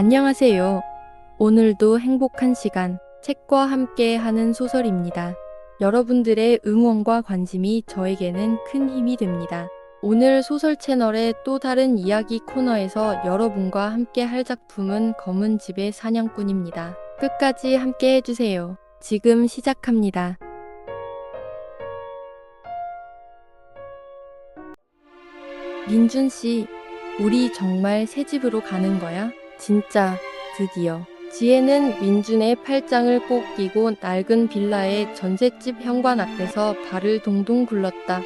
안녕하세요. 오늘도 행복한 시간, 책과 함께 하는 소설입니다. 여러분들의 응원과 관심이 저에게는 큰 힘이 됩니다. 오늘 소설 채널의 또 다른 이야기 코너에서 여러분과 함께 할 작품은 검은 집의 사냥꾼입니다. 끝까지 함께 해주세요. 지금 시작합니다. 민준 씨, 우리 정말 새 집으로 가는 거야? 진짜, 드디어. 지혜는 민준의 팔짱을 꼭 끼고 낡은 빌라의 전셋집 현관 앞에서 발을 동동 굴렀다.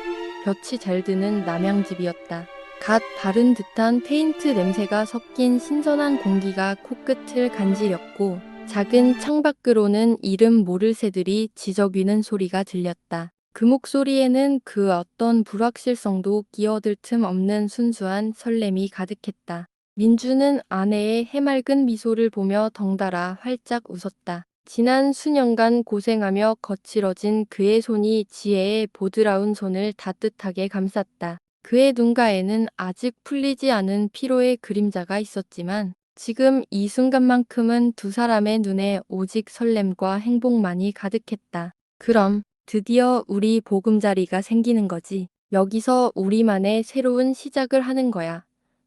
볕이 잘 드는 남양집이었다. 갓 바른 듯한 페인트 냄새가 섞인 신선한 공기가 코끝을 간지렸고, 작은 창밖으로는 이름 모를 새들이 지저귀는 소리가 들렸다. 그 목소리에는 그 어떤 불확실성도 끼어들 틈 없는 순수한 설렘이 가득했다. 민주는 아내의 해맑은 미소를 보며 덩달아 활짝 웃었다. 지난 수년간 고생하며 거칠어진 그의 손이 지혜의 보드라운 손을 따뜻하게 감쌌다. 그의 눈가에는 아직 풀리지 않은 피로의 그림자가 있었지만 지금 이 순간만큼은 두 사람의 눈에 오직 설렘과 행복만이 가득했다. 그럼 드디어 우리 보금자리가 생기는 거지. 여기서 우리만의 새로운 시작을 하는 거야.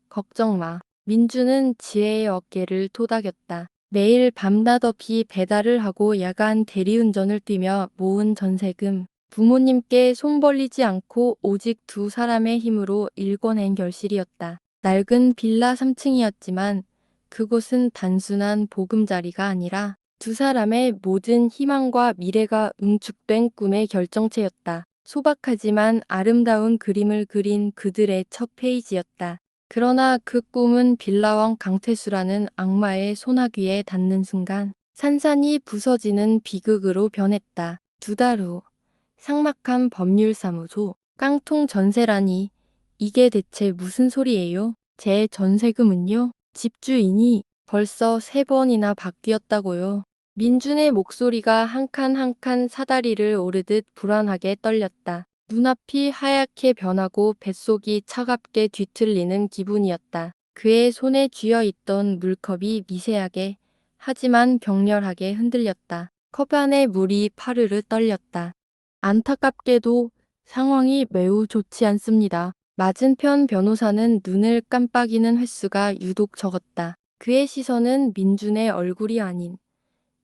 걱정 마. 민주는 지혜의 어깨를 토닥였다. 매일 밤낮 없이 배달을 하고 야간 대리운전을 뛰며 모은 전세금. 부모님께 손 벌리지 않고 오직 두 사람의 힘으로 일궈낸 결실이었다. 낡은 빌라 3층이었지만 그곳은 단순한 보금자리가 아니라 두 사람의 모든 희망과 미래가 응축된 꿈의 결정체였다. 소박하지만 아름다운 그림을 그린 그들의 첫 페이지였다. 그러나 그 꿈은 빌라왕 강태수라는 악마의 소나귀에 닿는 순간 산산이 부서지는 비극으로 변했다. 두 달 후, 삭막한 법률사무소, 깡통 전세라니, 이게 대체 무슨 소리예요? 제 전세금은요? 집주인이 벌써 3번이나 바뀌었다고요. 민준의 목소리가 한 칸 한 칸 사다리를 오르듯 불안하게 떨렸다. 눈앞이 하얗게 변하고 뱃속이 차갑게 뒤틀리는 기분이었다. 그의 손에 쥐어있던 물컵이 미세하게 하지만 격렬하게 흔들렸다. 컵 안에 물이 파르르 떨렸다. 안타깝게도 상황이 매우 좋지 않습니다. 맞은편 변호사는 눈을 깜빡이는 횟수가 유독 적었다. 그의 시선은 민준의 얼굴이 아닌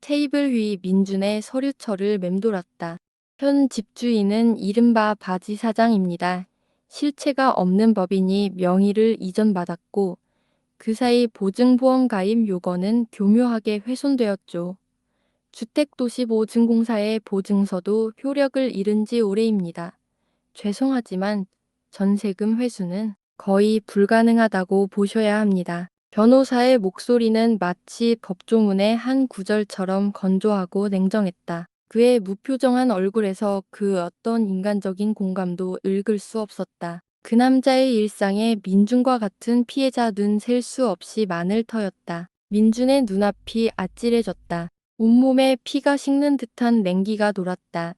테이블 위 민준의 서류철을 맴돌았다. 현 집주인은 이른바 바지 사장입니다. 실체가 없는 법인이 명의를 이전받았고 그 사이 보증보험 가입 요건은 교묘하게 훼손되었죠. 주택도시보증공사의 보증서도 효력을 잃은 지 오래입니다. 죄송하지만 전세금 회수는 거의 불가능하다고 보셔야 합니다. 변호사의 목소리는 마치 법조문의 한 구절처럼 건조하고 냉정했다. 그의 무표정한 얼굴에서 그 어떤 인간적인 공감도 읽을 수 없었다. 그 남자의 일상에 민준과 같은 피해자 눈 셀 수 없이 많을 터였다. 민준의 눈앞이 아찔해졌다. 온몸에 피가 식는 듯한 냉기가 돌았다.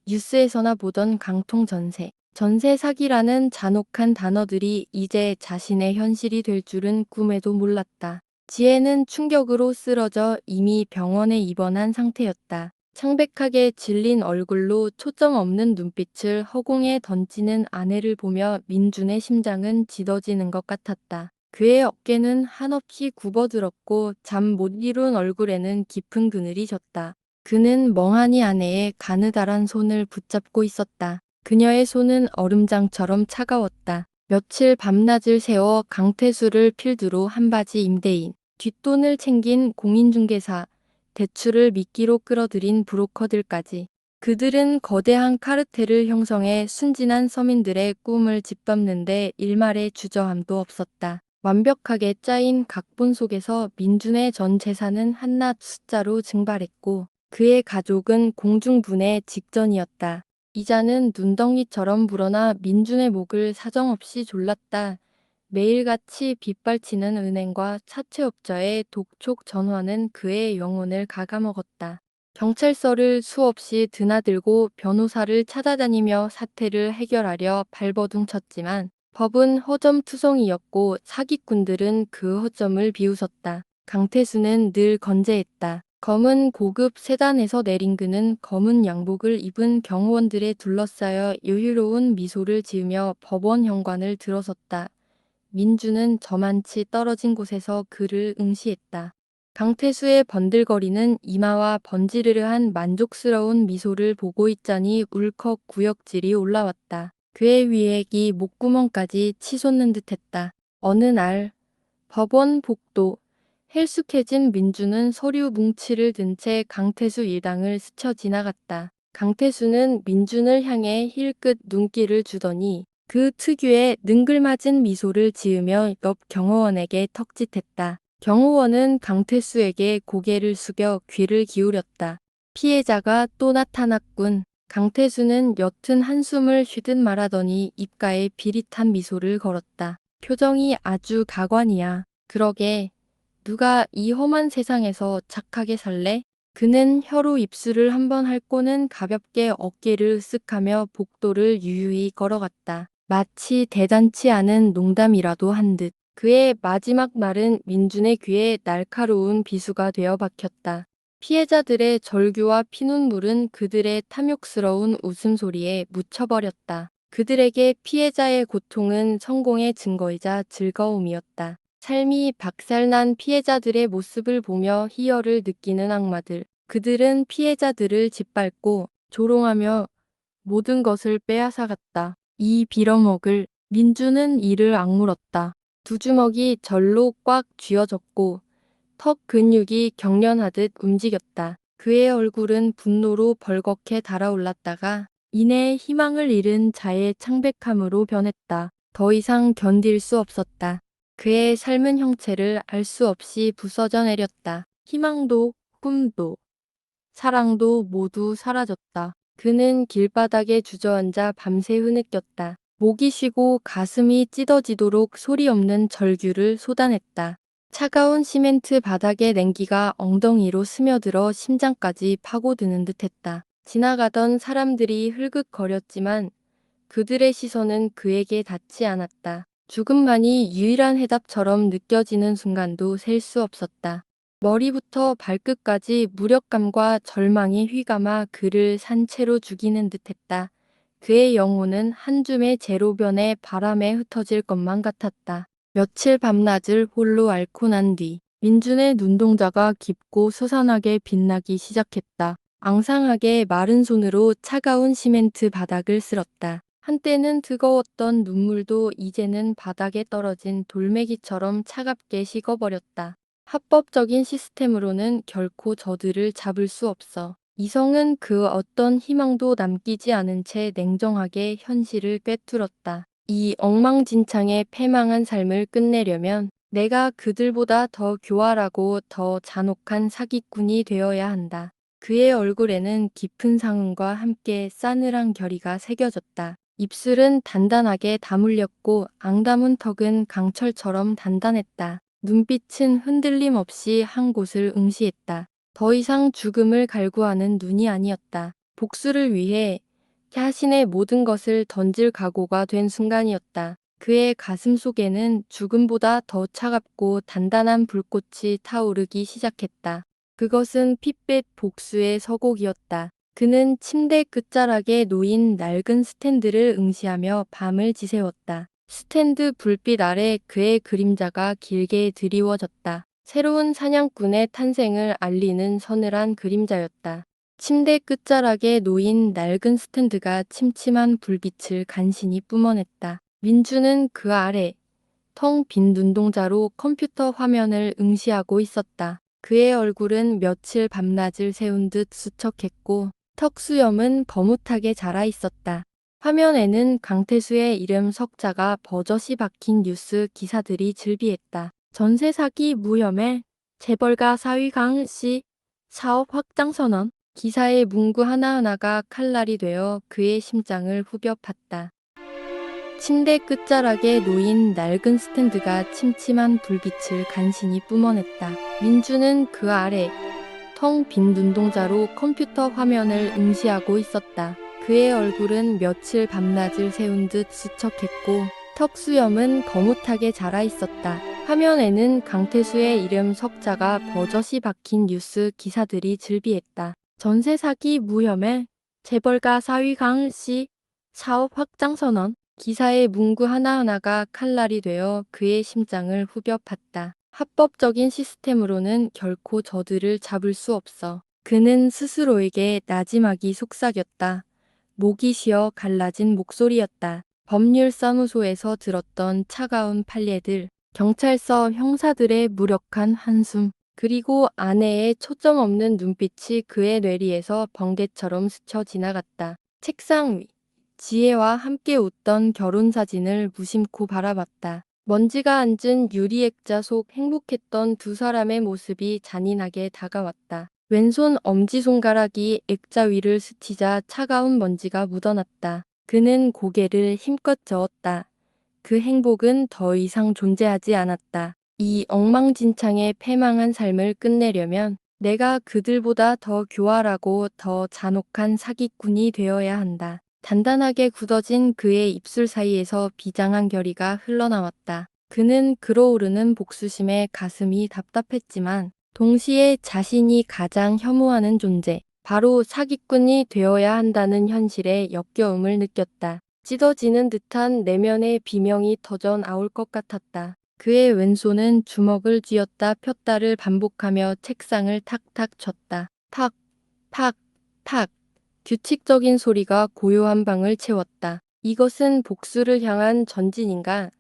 뉴스에서나 보던 강통 전세, 전세 사기라는 잔혹한 단어들이 이제 자신의 현실이 될 줄은 꿈에도 몰랐다. 지혜는 충격으로 쓰러져 이미 병원에 입원한 상태였다. 창백하게 질린 얼굴로 초점 없는 눈빛을 허공에 던지는 아내를 보며 민준의 심장은 찢어지는 것 같았다. 그의 어깨는 한없이 굽어들었고 잠 못 이룬 얼굴에는 깊은 그늘이 졌다. 그는 멍하니 아내의 가느다란 손을 붙잡고 있었다. 그녀의 손은 얼음장처럼 차가웠다. 며칠 밤낮을 새워 강태수를 필두로 한 바지 임대인, 뒷돈을 챙긴 공인중개사, 대출을 미끼로 끌어들인 브로커들까지. 그들은 거대한 카르텔을 형성해 순진한 서민들의 꿈을 짓밟는데 일말의 주저함도 없었다. 완벽하게 짜인 각본 속에서 민준의 전 재산은 한낱 숫자로 증발했고 그의 가족은 공중분해 직전이었다. 이자는 눈덩이처럼 불어나 민준의 목을 사정없이 졸랐다. 매일같이 빗발치는 은행과 사채업자의 독촉 전화는 그의 영혼을 갉아먹었다. 경찰서를 수없이 드나들고 변호사를 찾아다니며 사태를 해결하려 발버둥 쳤지만 법은 허점투성이였고 사기꾼들은 그 허점을 비웃었다. 강태수는 늘 건재했다. 검은 고급 세단에서 내린 그는 검은 양복을 입은 경호원들에 둘러싸여 여유로운 미소를 지으며 법원 현관을 들어섰다. 민주는 저만치 떨어진 곳에서 그를 응시했다. 강태수의 번들거리는 이마와 번지르르한 만족스러운 미소를 보고 있자니 울컥 구역질이 올라왔다. 그의 위액이 목구멍까지 치솟는 듯했다. 어느 날 법원 복도 헬쑥해진 민주는 서류 뭉치를 든 채 강태수 일당을 스쳐 지나갔다. 강태수는 민준을 향해 힐끗 눈길을 주더니 그 특유의 능글맞은 미소를 지으며 옆 경호원에게 턱짓했다. 경호원은 강태수에게 고개를 숙여 귀를 기울였다. 피해자가 또 나타났군. 강태수는 옅은 한숨을 쉬듯 말하더니 입가에 비릿한 미소를 걸었다. 표정이 아주 가관이야. 그러게. 누가 이 험한 세상에서 착하게 살래? 그는 혀로 입술을 한번 핥고는 가볍게 어깨를 으쓱하며 복도를 유유히 걸어갔다. 마치 대단치 않은 농담이라도 한 듯. 그의 마지막 말은 민준의 귀에 날카로운 비수가 되어 박혔다. 피해자들의 절규와 피눈물은 그들의 탐욕스러운 웃음소리에 묻혀버렸다. 그들에게 피해자의 고통은 성공의 증거이자 즐거움이었다. 삶이 박살난 피해자들의 모습을 보며 희열을 느끼는 악마들. 그들은 피해자들을 짓밟고 조롱하며 모든 것을 빼앗아갔다. 이 빌어먹을. 민주는 이를 악물었다. 두 주먹이 절로 꽉 쥐어졌고 턱 근육이 경련하듯 움직였다. 그의 얼굴은 분노로 벌겋게 달아올랐다가 이내 희망을 잃은 자의 창백함으로 변했다. 더 이상 견딜 수 없었다. 그의 삶은 형체를 알 수 없이 부서져 내렸다. 희망도 꿈도 사랑도 모두 사라졌다. 그는 길바닥에 주저앉아 밤새 흐느꼈다. 목이 쉬고 가슴이 찢어지도록 소리 없는 절규를 쏟아냈다. 차가운 시멘트 바닥의 냉기가 엉덩이로 스며들어 심장까지 파고드는 듯했다. 지나가던 사람들이 흘긋거렸지만 그들의 시선은 그에게 닿지 않았다. 죽음만이 유일한 해답처럼 느껴지는 순간도 셀 수 없었다. 머리부터 발끝까지 무력감과 절망이 휘감아 그를 산채로 죽이는 듯했다. 그의 영혼은 한 줌의 제로변의 바람에 흩어질 것만 같았다. 며칠 밤낮을 홀로 앓고 난 뒤 민준의 눈동자가 깊고 서산하게 빛나기 시작했다. 앙상하게 마른 손으로 차가운 시멘트 바닥을 쓸었다. 한때는 뜨거웠던 눈물도 이제는 바닥에 떨어진 돌멩이처럼 차갑게 식어버렸다. 합법적인 시스템으로는 결코 저들을 잡을 수 없어. 이성은 그 어떤 희망도 남기지 않은 채 냉정하게 현실을 꿰뚫었다. 이 엉망진창의 패망한 삶을 끝내려면 내가 그들보다 더 교활하고 더 잔혹한 사기꾼이 되어야 한다. 그의 얼굴에는 깊은 상흔과 함께 싸늘한 결의가 새겨졌다. 입술은 단단하게 다물렸고 앙다문 턱은 강철처럼 단단했다. 눈빛은 흔들림 없이 한 곳을 응시했다. 더 이상 죽음을 갈구하는 눈이 아니었다. 복수를 위해 자신의 모든 것을 던질 각오가 된 순간이었다. 그의 가슴 속에는 죽음보다 더 차갑고 단단한 불꽃이 타오르기 시작했다. 그것은 핏빛 복수의 서곡이었다. 그는 침대 끝자락에 놓인 낡은 스탠드를 응시하며 밤을 지새웠다. 스탠드 불빛 아래 그의 그림자가 길게 드리워졌다. 새로운 사냥꾼의 탄생을 알리는 서늘한 그림자였다. 침대 끝자락에 놓인 낡은 스탠드가 침침한 불빛을 간신히 뿜어냈다. 민주는 그 아래 텅 빈 눈동자로 컴퓨터 화면을 응시하고 있었다. 그의 얼굴은 며칠 밤낮을 세운 듯 수척했고 턱수염은 거뭇하게 자라 있었다. 화면에는 강태수의 이름 석자가 버젓이 박힌 뉴스 기사들이 즐비했다. 전세 사기 무혐의, 재벌가 사위 강씨, 사업 확장 선언. 기사의 문구 하나하나가 칼날이 되어 그의 심장을 후벼 팠다. 침대 끝자락에 놓인 낡은 스탠드가 침침한 불빛을 간신히 뿜어냈다. 민주는 그 아래 텅 빈 눈동자로 컴퓨터 화면을 응시하고 있었다. 그의 얼굴은 며칠 밤낮을 세운 듯 수척했고 턱수염은 거뭇하게 자라 있었다. 화면에는 강태수의 이름 석자가 버젓이 박힌 뉴스 기사들이 즐비했다. 전세 사기 무혐의, 재벌가 사위 강씨, 사업 확장 선언. 기사의 문구 하나하나가 칼날이 되어 그의 심장을 후벼 팠다. 합법적인 시스템으로는 결코 저들을 잡을 수 없어. 그는 스스로에게 나지막이 속삭였다. 목이 쉬어 갈라진 목소리였다. 법률사무소에서 들었던 차가운 판례들, 경찰서 형사들의 무력한 한숨, 그리고 아내의 초점 없는 눈빛이 그의 뇌리에서 번개처럼 스쳐 지나갔다. 책상 위, 지혜와 함께 웃던 결혼사진을 무심코 바라봤다. 먼지가 앉은 유리액자 속 행복했던 두 사람의 모습이 잔인하게 다가왔다. 왼손 엄지손가락이 액자 위를 스치자 차가운 먼지가 묻어났다. 그는 고개를 힘껏 저었다. 그 행복은 더 이상 존재하지 않았다. 이 엉망진창의 패망한 삶을 끝내려면 내가 그들보다 더 교활하고 더 잔혹한 사기꾼이 되어야 한다. 단단하게 굳어진 그의 입술 사이에서 비장한 결의가 흘러나왔다. 그는 끓어오르는 복수심에 가슴이 답답했지만 동시에 자신이 가장 혐오하는 존재, 바로 사기꾼이 되어야 한다는 현실의 역겨움을 느꼈다. 찢어지는 듯한 내면의 비명이 터져 나올 것 같았다. 그의 왼손은 주먹을 쥐었다 폈다를 반복하며 책상을 탁탁 쳤다. 탁, 탁, 탁. 규칙적인 소리가 고요한 방을 채웠다. 이것은 복수를 향한 전진인가?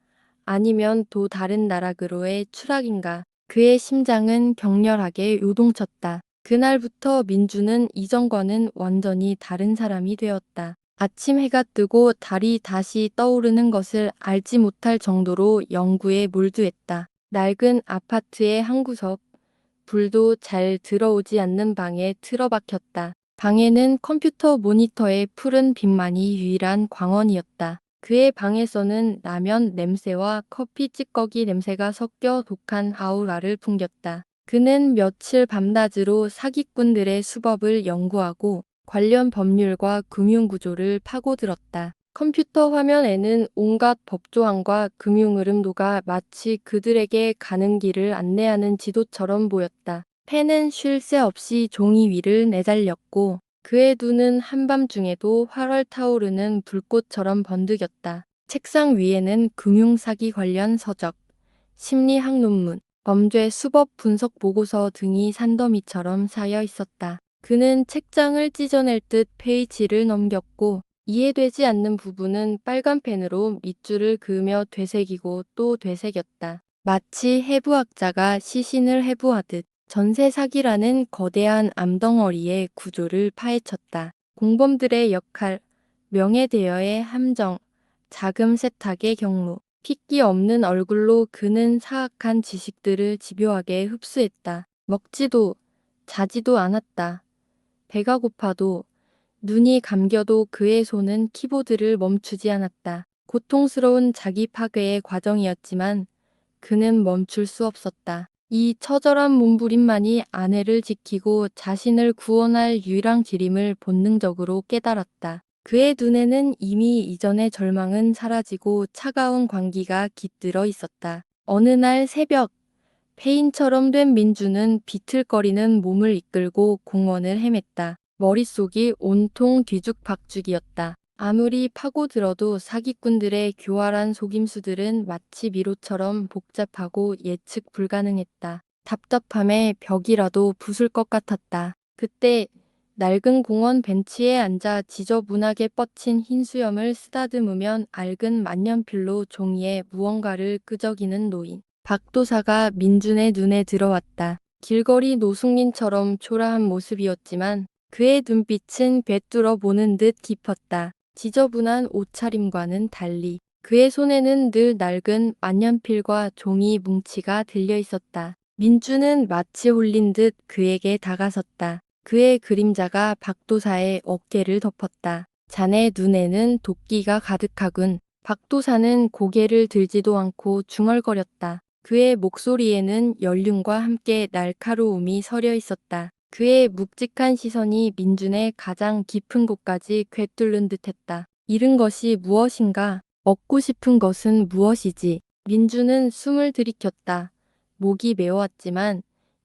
아니면 또 다른 나락으로의 추락인가? 그의 심장은 격렬하게 요동쳤다. 그날부터 민주는 이전과는 완전히 다른 사람이 되었다. 아침 해가 뜨고 달이 다시 떠오르는 것을 알지 못할 정도로 영구에 몰두했다. 낡은 아파트의 한 구석, 불도 잘 들어오지 않는 방에 틀어박혔다. 방에는 컴퓨터 모니터의 푸른 빛만이 유일한 광원이었다. 그의 방에서는 라면 냄새와 커피 찌꺼기 냄새가 섞여 독한 아우라를 풍겼다. 그는 며칠 밤낮으로 사기꾼들의 수법을 연구하고 관련 법률과 금융구조를 파고들었다. 컴퓨터 화면에는 온갖 법조항과 금융흐름도가 마치 그들에게 가는 길을 안내하는 지도처럼 보였다. 펜은 쉴 새 없이 종이 위를 내달렸고 그의 눈은 한밤중에도 활활 타오르는 불꽃처럼 번득였다. 책상 위에는 금융사기 관련 서적, 심리학 논문, 범죄 수법 분석 보고서 등이 산더미처럼 쌓여 있었다. 그는 책장을 찢어낼 듯 페이지를 넘겼고 이해되지 않는 부분은 빨간 펜으로 밑줄을 그으며 되새기고 또 되새겼다. 마치 해부학자가 시신을 해부하듯 전세 사기라는 거대한 암덩어리의 구조를 파헤쳤다. 공범들의 역할, 명예대여의 함정, 자금 세탁의 경로, 핏기 없는 얼굴로 그는 사악한 지식들을 집요하게 흡수했다. 먹지도 자지도 않았다. 배가 고파도 눈이 감겨도 그의 손은 키보드를 멈추지 않았다. 고통스러운 자기 파괴의 과정이었지만 그는 멈출 수 없었다. 이 처절한 몸부림만이 아내를 지키고 자신을 구원할 유일한 길임을 본능적으로 깨달았다. 그의 눈에는 이미 이전의 절망은 사라지고 차가운 광기가 깃들어 있었다. 어느 날 새벽, 폐인처럼 된 민주는 비틀거리는 몸을 이끌고 공원을 헤맸다. 머릿속이 온통 뒤죽박죽이었다. 아무리 파고들어도 사기꾼들의 교활한 속임수들은 마치 미로처럼 복잡하고 예측 불가능했다. 답답함에 벽이라도 부술 것 같았다. 그때 낡은 공원 벤치에 앉아 지저분하게 뻗친 흰 수염을 쓰다듬으면 낡은 만년필로 종이에 무언가를 끄적이는 노인. 박도사가 민준의 눈에 들어왔다. 길거리 노숙인처럼 초라한 모습이었지만 그의 눈빛은 꿰뚫어 보는 듯 깊었다. 지저분한 옷차림과는 달리 그의 손에는 늘 낡은 만년필과 종이 뭉치가 들려 있었다. 민주는 마치 홀린 듯 그에게 다가섰다. 그의 그림자가 박도사의 어깨를 덮었다. 자네 눈에는 도끼가 가득하군. 박도사는 고개를 들지도 않고 중얼거렸다. 그의 목소리에는 연륜과 함께 날카로움이 서려 있었다. 그의 묵직한 시선이 민준의 가장 깊은 곳까지 꿰뚫는 듯했다. 잃은 것이 무엇인가? 얻고 싶은 것은 무엇이지? 민주는 숨을 들이켰다. 목이 메웠지만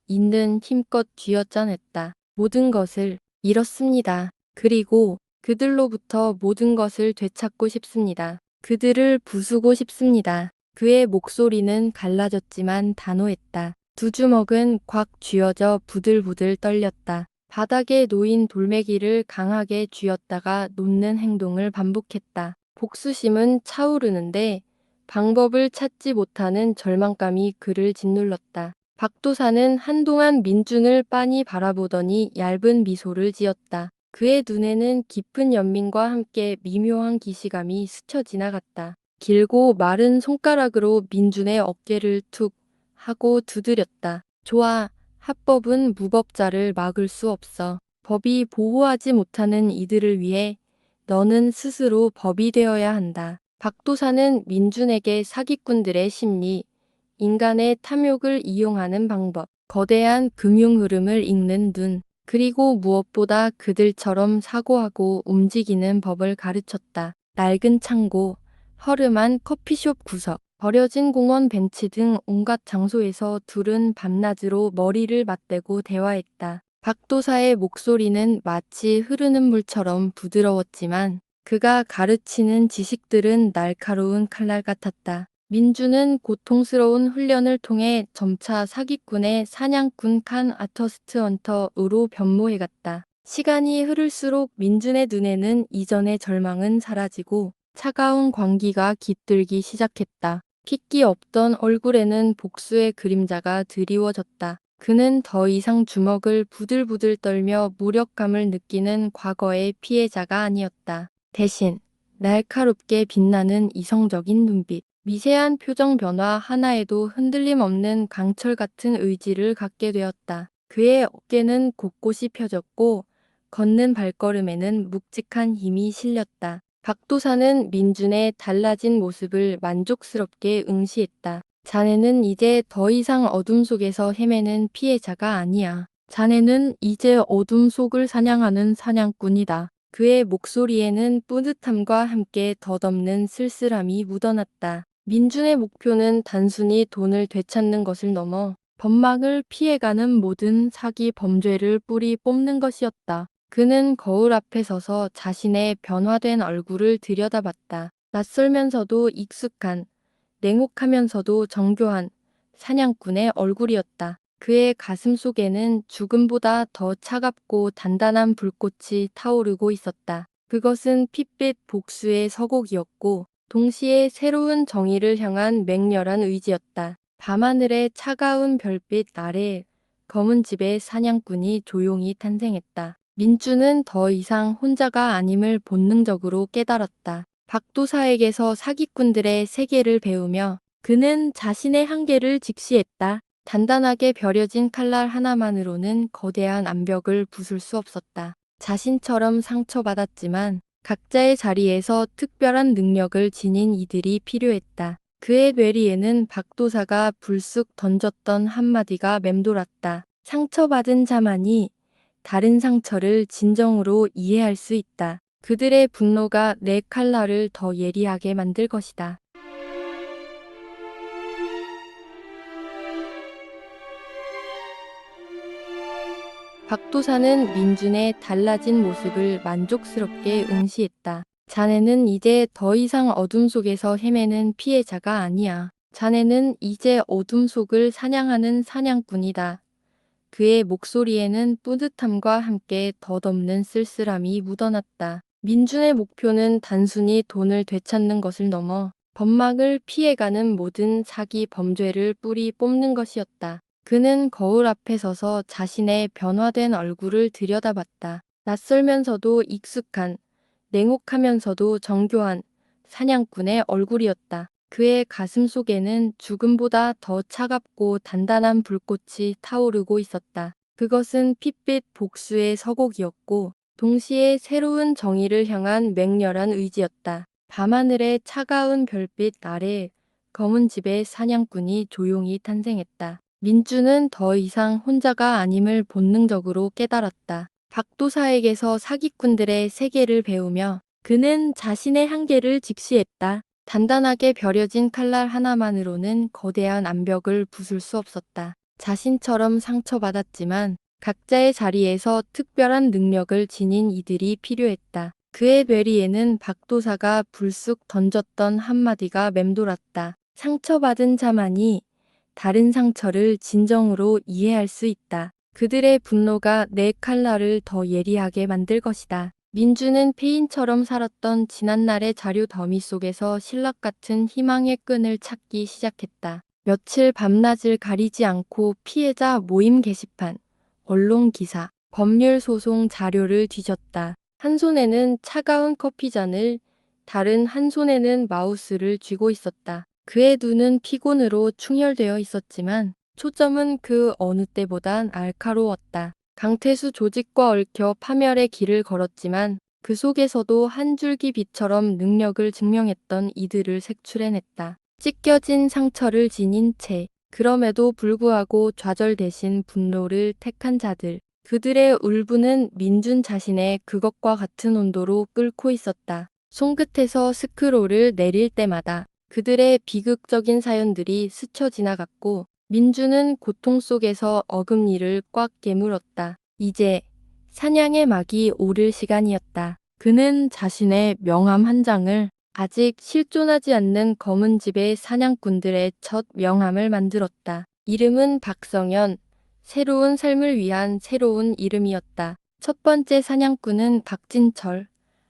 있는 힘껏 쥐어짜냈다. 모든 것을 잃었습니다. 그리고 그들로부터 모든 것을 되찾고 싶습니다. 그들을 부수고 싶습니다. 그의 목소리는 갈라졌지만 단호했다. 두 주먹은 꽉 쥐어져 부들부들 떨렸다. 바닥에 놓인 돌멩이를 강하게 쥐었다가 놓는 행동을 반복했다. 복수심은 차오르는데 방법을 찾지 못하는 절망감이 그를 짓눌렀다. 박도사는 한동안 민준을 빤히 바라보더니 얇은 미소를 지었다. 그의 눈에는 깊은 연민과 함께 미묘한 기시감이 스쳐 지나갔다. 길고 마른 손가락으로 민준의 어깨를 툭 하고 두드렸다. 좋아, 합법은 무법자를 막을 수 없어. 법이 보호하지 못하는 이들을 위해 너는 스스로 법이 되어야 한다. 박도사는 민준에게 사기꾼들의 심리, 인간의 탐욕을 이용하는 방법, 거대한 금융 흐름을 읽는 눈, 그리고 무엇보다 그들처럼 사고하고 움직이는 법을 가르쳤다. 낡은 창고, 허름한 커피숍 구석, 버려진 공원 벤치 등 온갖 장소에서 둘은 밤낮으로 머리를 맞대고 대화했다. 박도사의 목소리는 마치 흐르는 물처럼 부드러웠지만 그가 가르치는 지식들은 날카로운 칼날 같았다. 민주는 고통스러운 훈련을 통해 점차 사기꾼의 사냥꾼 칸 아터스트 헌터로 변모해갔다. 시간이 흐를수록 민준의 눈에는 이전의 절망은 사라지고 차가운 광기가 깃들기 시작했다. 핏기 없던 얼굴에는 복수의 그림자가 드리워졌다. 그는 더 이상 주먹을 부들부들 떨며 무력감을 느끼는 과거의 피해자가 아니었다. 대신 날카롭게 빛나는 이성적인 눈빛, 미세한 표정 변화 하나에도 흔들림 없는 강철 같은 의지를 갖게 되었다. 그의 어깨는 곳곳이 펴졌고 걷는 발걸음에는 묵직한 힘이 실렸다. 박도사는 민준의 달라진 모습을 만족스럽게 응시했다. 자네는 이제 더 이상 어둠 속에서 헤매는 피해자가 아니야. 자네는 이제 어둠 속을 사냥하는 사냥꾼이다. 그의 목소리에는 뿌듯함과 함께 덧없는 쓸쓸함이 묻어났다. 민준의 목표는 단순히 돈을 되찾는 것을 넘어 법망을 피해가는 모든 사기 범죄를 뿌리 뽑는 것이었다. 그는 거울 앞에 서서 자신의 변화된 얼굴을 들여다봤다. 낯설면서도 익숙한, 냉혹하면서도 정교한 사냥꾼의 얼굴이었다. 그의 가슴 속에는 죽음보다 더 차갑고 단단한 불꽃이 타오르고 있었다. 그것은 핏빛 복수의 서곡이었고 동시에 새로운 정의를 향한 맹렬한 의지였다. 밤하늘의 차가운 별빛 아래 검은 집의 사냥꾼이 조용히 탄생했다. 민주는 더 이상 혼자가 아님을 본능적으로 깨달았다. 박도사에게서 사기꾼들의 세계를 배우며 그는 자신의 한계를 직시했다. 단단하게 벼려진 칼날 하나만으로는 거대한 암벽을 부술 수 없었다. 자신처럼 상처받았지만 각자의 자리에서 특별한 능력을 지닌 이들이 필요했다. 그의 뇌리에는 박도사가 불쑥 던졌던 한마디가 맴돌았다. 상처받은 자만이 다른 상처를 진정으로 이해할 수 있다. 그들의 분노가 내 칼날을 더 예리하게 만들 것이다. 박도사는 민준의 달라진 모습을 만족스럽게 응시했다. 자네는 이제 더 이상 어둠 속에서 헤매는 피해자가 아니야. 자네는 이제 어둠 속을 사냥하는 사냥꾼이다. 그의 목소리에는 뿌듯함과 함께 덧없는 쓸쓸함이 묻어났다. 민준의 목표는 단순히 돈을 되찾는 것을 넘어 법망을 피해가는 모든 사기 범죄를 뿌리 뽑는 것이었다. 그는 거울 앞에 서서 자신의 변화된 얼굴을 들여다봤다. 낯설면서도 익숙한, 냉혹하면서도 정교한 사냥꾼의 얼굴이었다. 그의 가슴 속에는 죽음보다 더 차갑고 단단한 불꽃이 타오르고 있었다. 그것은 핏빛 복수의 서곡이었고 동시에 새로운 정의를 향한 맹렬한 의지였다. 밤하늘의 차가운 별빛 아래 검은 집의 사냥꾼이 조용히 탄생했다. 민주는 더 이상 혼자가 아님을 본능적으로 깨달았다. 박도사에게서 사기꾼들의 세계를 배우며 그는 자신의 한계를 직시했다. 단단하게 벼려진 칼날 하나만으로는 거대한 암벽을 부술 수 없었다. 자신처럼 상처받았지만 각자의 자리에서 특별한 능력을 지닌 이들이 필요했다. 그의 뇌리에는 박도사가 불쑥 던졌던 한마디가 맴돌았다. 상처받은 자만이 다른 상처를 진정으로 이해할 수 있다. 그들의 분노가 내 칼날을 더 예리하게 만들 것이다. 민주는 페인처럼 살았던 지난날의 자료 더미 속에서 신락 같은 희망의 끈을 찾기 시작했다. 며칠 밤낮을 가리지 않고 피해자 모임 게시판, 언론 기사, 법률 소송 자료를 뒤졌다. 한 손에는 차가운 커피잔을, 다른 한 손에는 마우스를 쥐고 있었다. 그의 눈은 피곤으로 충혈되어 있었지만 초점은 그 어느 때보단 날카로웠다. 강태수 조직과 얽혀 파멸의 길을 걸었지만 그 속에서도 한 줄기 빛처럼 능력을 증명했던 이들을 색출해냈다. 찢겨진 상처를 지닌 채 그럼에도 불구하고 좌절 대신 분노를 택한 자들. 그들의 울분은 민준 자신의 그것과 같은 온도로 끓고 있었다. 손끝에서 스크롤을 내릴 때마다 그들의 비극적인 사연들이 스쳐 지나갔고 민주는 고통 속에서 어금니를 꽉 깨물었다. 이제 사냥의 막이 오를 시간이었다. 그는 자신의 명함 한 장을 아직 실존하지 않는 검은 집의 사냥꾼들의 첫 명함을 만들었다. 이름은 박성현, 새로운 삶을 위한 새로운 이름이었다. 첫 번째 사냥꾼은 박진철.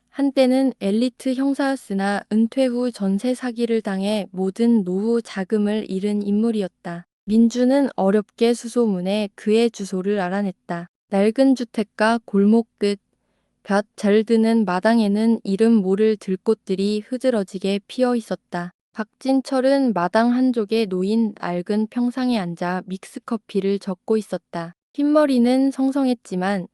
한때는 엘리트 형사였으나 은퇴 후 전세 사기를 당해 모든 노후 자금을 잃은 인물이었다. 민주는 어렵게 수소문해 그의 주소를 알아냈다. 낡은 주택가 골목 끝, 볕 잘 드는 마당에는 이름 모를 들꽃들이 흐드러지게 피어 있었다. 박진철은 마당 한쪽에 놓인 낡은 평상에 앉아 믹스커피를 적고 있었다. 흰머리는 성성했지만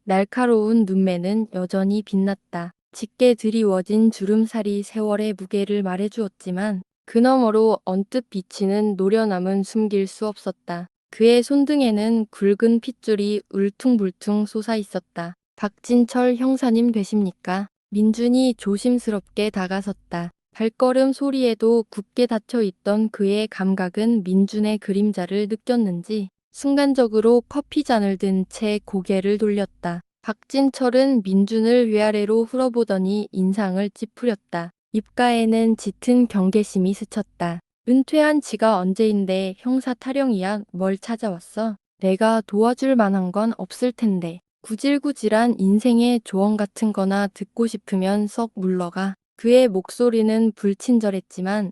날카로운 눈매는 여전히 빛났다. 짙게 드리워진 주름살이 세월의 무게를 말해주었지만 그 너머로 언뜻 비치는 노련함은 숨길 수 없었다. 그의 손등에는 굵은 핏줄이 울퉁불퉁 솟아 있었다. 박진철 형사님 되십니까? 민준이 조심스럽게 다가섰다. 발걸음 소리에도 굳게 닫혀있던 그의 감각은 민준의 그림자를 느꼈는지 순간적으로 커피잔을 든 채 고개를 돌렸다. 박진철은 민준을 위아래로 흘어보더니 인상을 찌푸렸다. 입가에는 짙은 경계심이 스쳤다. 은퇴한 지가 언제인데 형사 타령이야. 뭘 찾아왔어? 내가 도와줄 만한 건 없을 텐데. 구질구질한 인생의 조언 같은 거나 듣고 싶으면 썩 물러가. 그의 목소리는 불친절했지만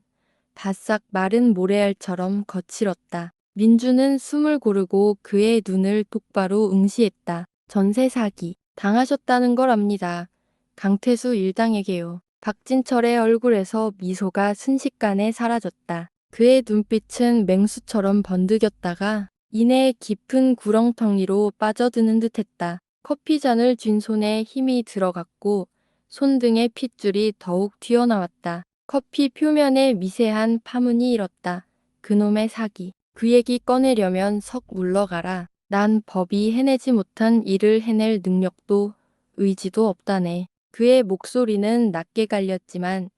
바싹 마른 모래알처럼 거칠었다. 민주는 숨을 고르고 그의 눈을 똑바로 응시했다. 전세 사기 당하셨다는 걸 압니다. 강태수 일당에게요. 박진철의 얼굴에서 미소가 순식간에 사라졌다. 그의 눈빛은 맹수처럼 번득였다가 이내 깊은 구렁텅이로 빠져드는 듯했다. 커피잔을 쥔 손에 힘이 들어갔고 손등의 핏줄이 더욱 튀어나왔다. 커피 표면에 미세한 파문이 일었다. 그놈의 사기. 그 얘기 꺼내려면 석 물러가라. 난 법이 해내지 못한 일을 해낼 능력도 의지도 없다네. 그의 목소리는 낮게 갈렸지만